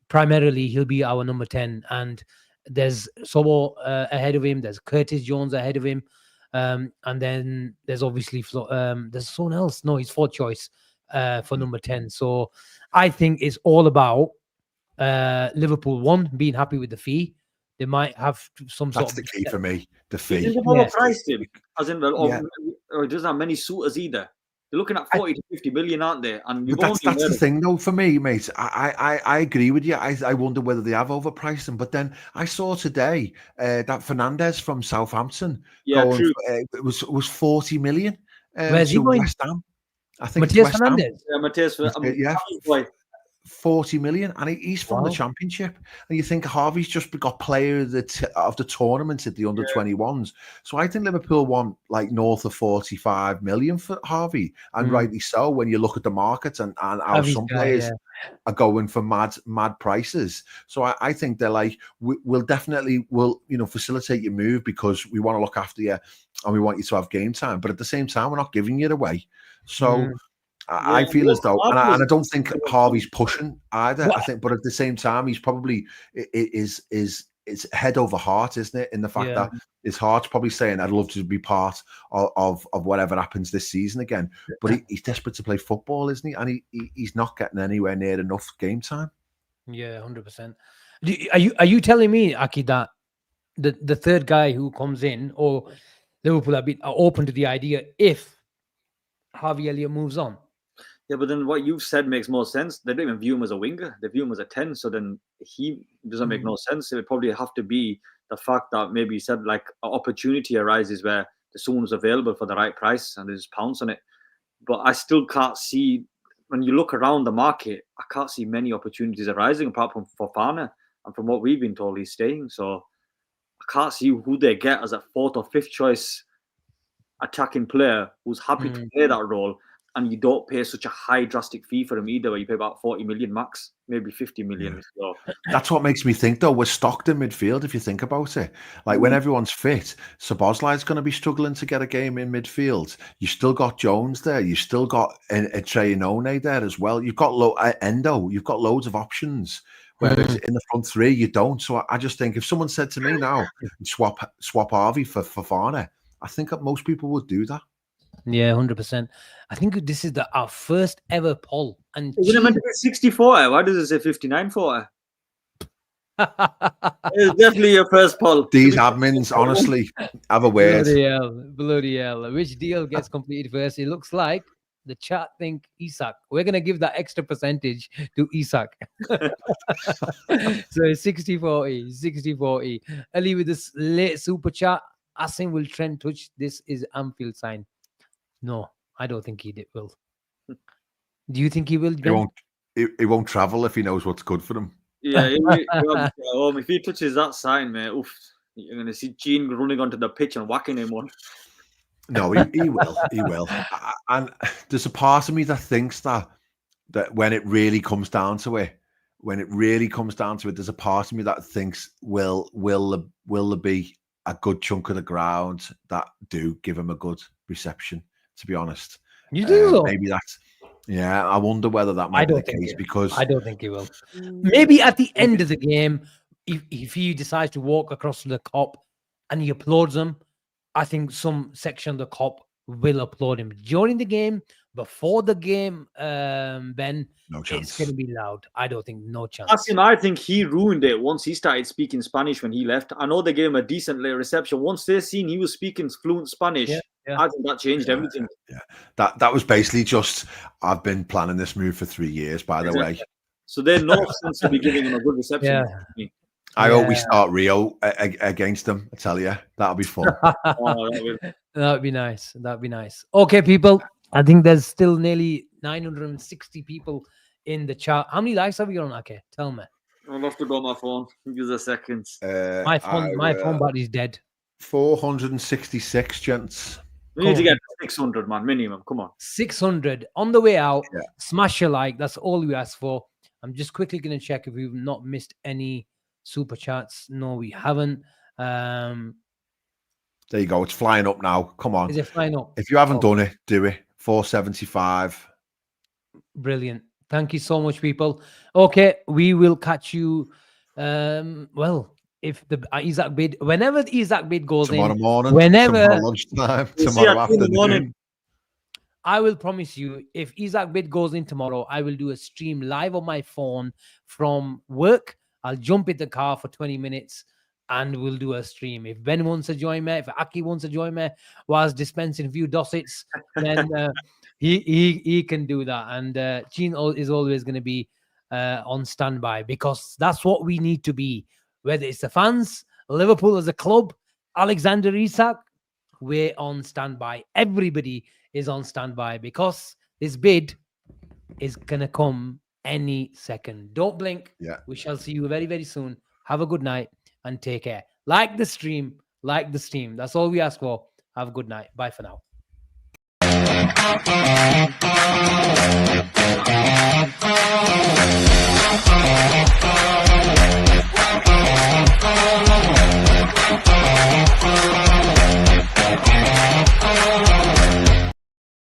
primarily he'll be our number 10. And there's Sobo ahead of him. There's Curtis Jones ahead of him. And then there's obviously there's someone else. No, he's 4th choice for number 10. So I think it's all about Liverpool being happy with the fee. They might have some sort That's of the key for me. The fee. They've overpriced him, as in, or he doesn't have many suitors either. They're looking at 40 to 50 million, aren't they? And that's the thing, though, for me, mate. I agree with you. I wonder whether they have overpriced him. But then I saw today that Fernandez from Southampton it was 40 million. Where's he going? West Ham. I think Matthias Fernandez. Yeah, Matthias. 40 million, and he's from the Championship. And you think Harvey's just got player of the tournament at the under-21s. So I think Liverpool want like north of 45 million for Harvey, and rightly so when you look at the market and how some players are going for mad prices. So I think they're like, we'll facilitate your move because we want to look after you and we want you to have game time. But at the same time, we're not giving it away. So I feel as though, and I don't think Harvey's pushing either. I think, but at the same time, he's probably is head over heart, isn't it? In the fact that his heart's probably saying, "I'd love to be part of whatever happens this season again." But he's desperate to play football, isn't he? And he's not getting anywhere near enough game time. Yeah, 100%. Are you telling me, Aki, that the third guy who comes in, or Liverpool are open to the idea if Harvey Elliott moves on. Yeah, but then what you've said makes more sense. They don't even view him as a winger; they view him as a 10. So then he doesn't make no sense. It would probably have to be the fact that maybe you said like an opportunity arises where there's someone who's available for the right price and they just pounce on it. But I still can't see, when you look around the market, I can't see many opportunities arising apart from Fofana. And from what we've been told, he's staying. So I can't see who they get as a fourth or fifth choice attacking player who's happy to play that role. And you don't pay such a high drastic fee for him either, where you pay about 40 million max, maybe 50 million. Yeah. So That's what makes me think, though, we're stocked in midfield, if you think about it. Like, when everyone's fit, Szoboszlai's going to be struggling to get a game in midfield. You still got Jones there. You still got a Treyonone there as well. You've got Endo. You've got loads of options. Whereas in the front three, you don't. So I just think if someone said to me now, swap Harvey for Fofana, I think that most people would do that. Yeah, 100%. I think this is our first ever poll. And isn't it meant to be 64? Why does it say 59 for? It's definitely your first poll. These admins, honestly, have a word. Bloody hell. Which deal gets completed first? It looks like the chat think Isak. We're going to give that extra percentage to Isak. So it's 60-40, 60-40. Ali with this late super chat. Asim, will Trent touch? This is Anfield sign. No, I don't think he will. Do you think he will? He won't travel if he knows what's good for him. Yeah, if he touches that sign, mate, oof, you're going to see Gene running onto the pitch and whacking him one. No, he will. He will. And there's a part of me that thinks that when it really comes down to it, there's a part of me that thinks will there be a good chunk of the ground that do give him a good reception, to be honest. You do? Maybe that's... Yeah, I wonder whether that might be the case, because... I don't think he will. Maybe at the end of the game, if he decides to walk across to the cop and he applauds them, I think some section of the cop will applaud him. During the game, before the game, Ben, no chance. It's going to be loud. I don't think, no chance. Asim, I think he ruined it once he started speaking Spanish when he left. I know they gave him a decent reception. Once they seen he was speaking fluent Spanish, I think that changed everything. Yeah, that was basically just, I've been planning this move for 3 years, by the way. So there's no sense to be giving him a good reception. Yeah. I hope we start Rio against them. I tell you, that'll be fun. That'd be nice. That'd be nice. Okay, people. I think there's still nearly 960 people in the chat. How many likes have we got on? Okay, tell me. I'll have to go on my phone. Give us a second. My phone battery's dead. 466, gents. We need to get 600, man, minimum. Come on. 600 on the way out. Yeah. Smash a like. That's all we ask for. I'm just quickly going to check if we've not missed any super chats. No, we haven't. There you go. It's flying up now. Come on. Is it flying up? If you haven't done it, do it. 475. Brilliant. Thank you so much, people. Okay, we will catch you. Well, if the Isak bid, whenever the Isak bid goes tomorrow in, morning, whenever tomorrow lunchtime, tomorrow afternoon. I will promise you, if Isak bid goes in tomorrow, I will do a stream live on my phone from work. I'll jump in the car for 20 minutes and we'll do a stream. If Ben wants to join me, if Aki wants to join me whilst dispensing a few dossets, then he can do that. And Gene is always going to be on standby, because that's what we need to be. Whether it's the fans, Liverpool as a club, Alexander Isak, we're on standby. Everybody is on standby, because this bid is going to come any second. Don't blink. Yeah. We shall see you very, very soon. Have a good night and take care. Like the stream. That's all we ask for. Have a good night. Bye for now.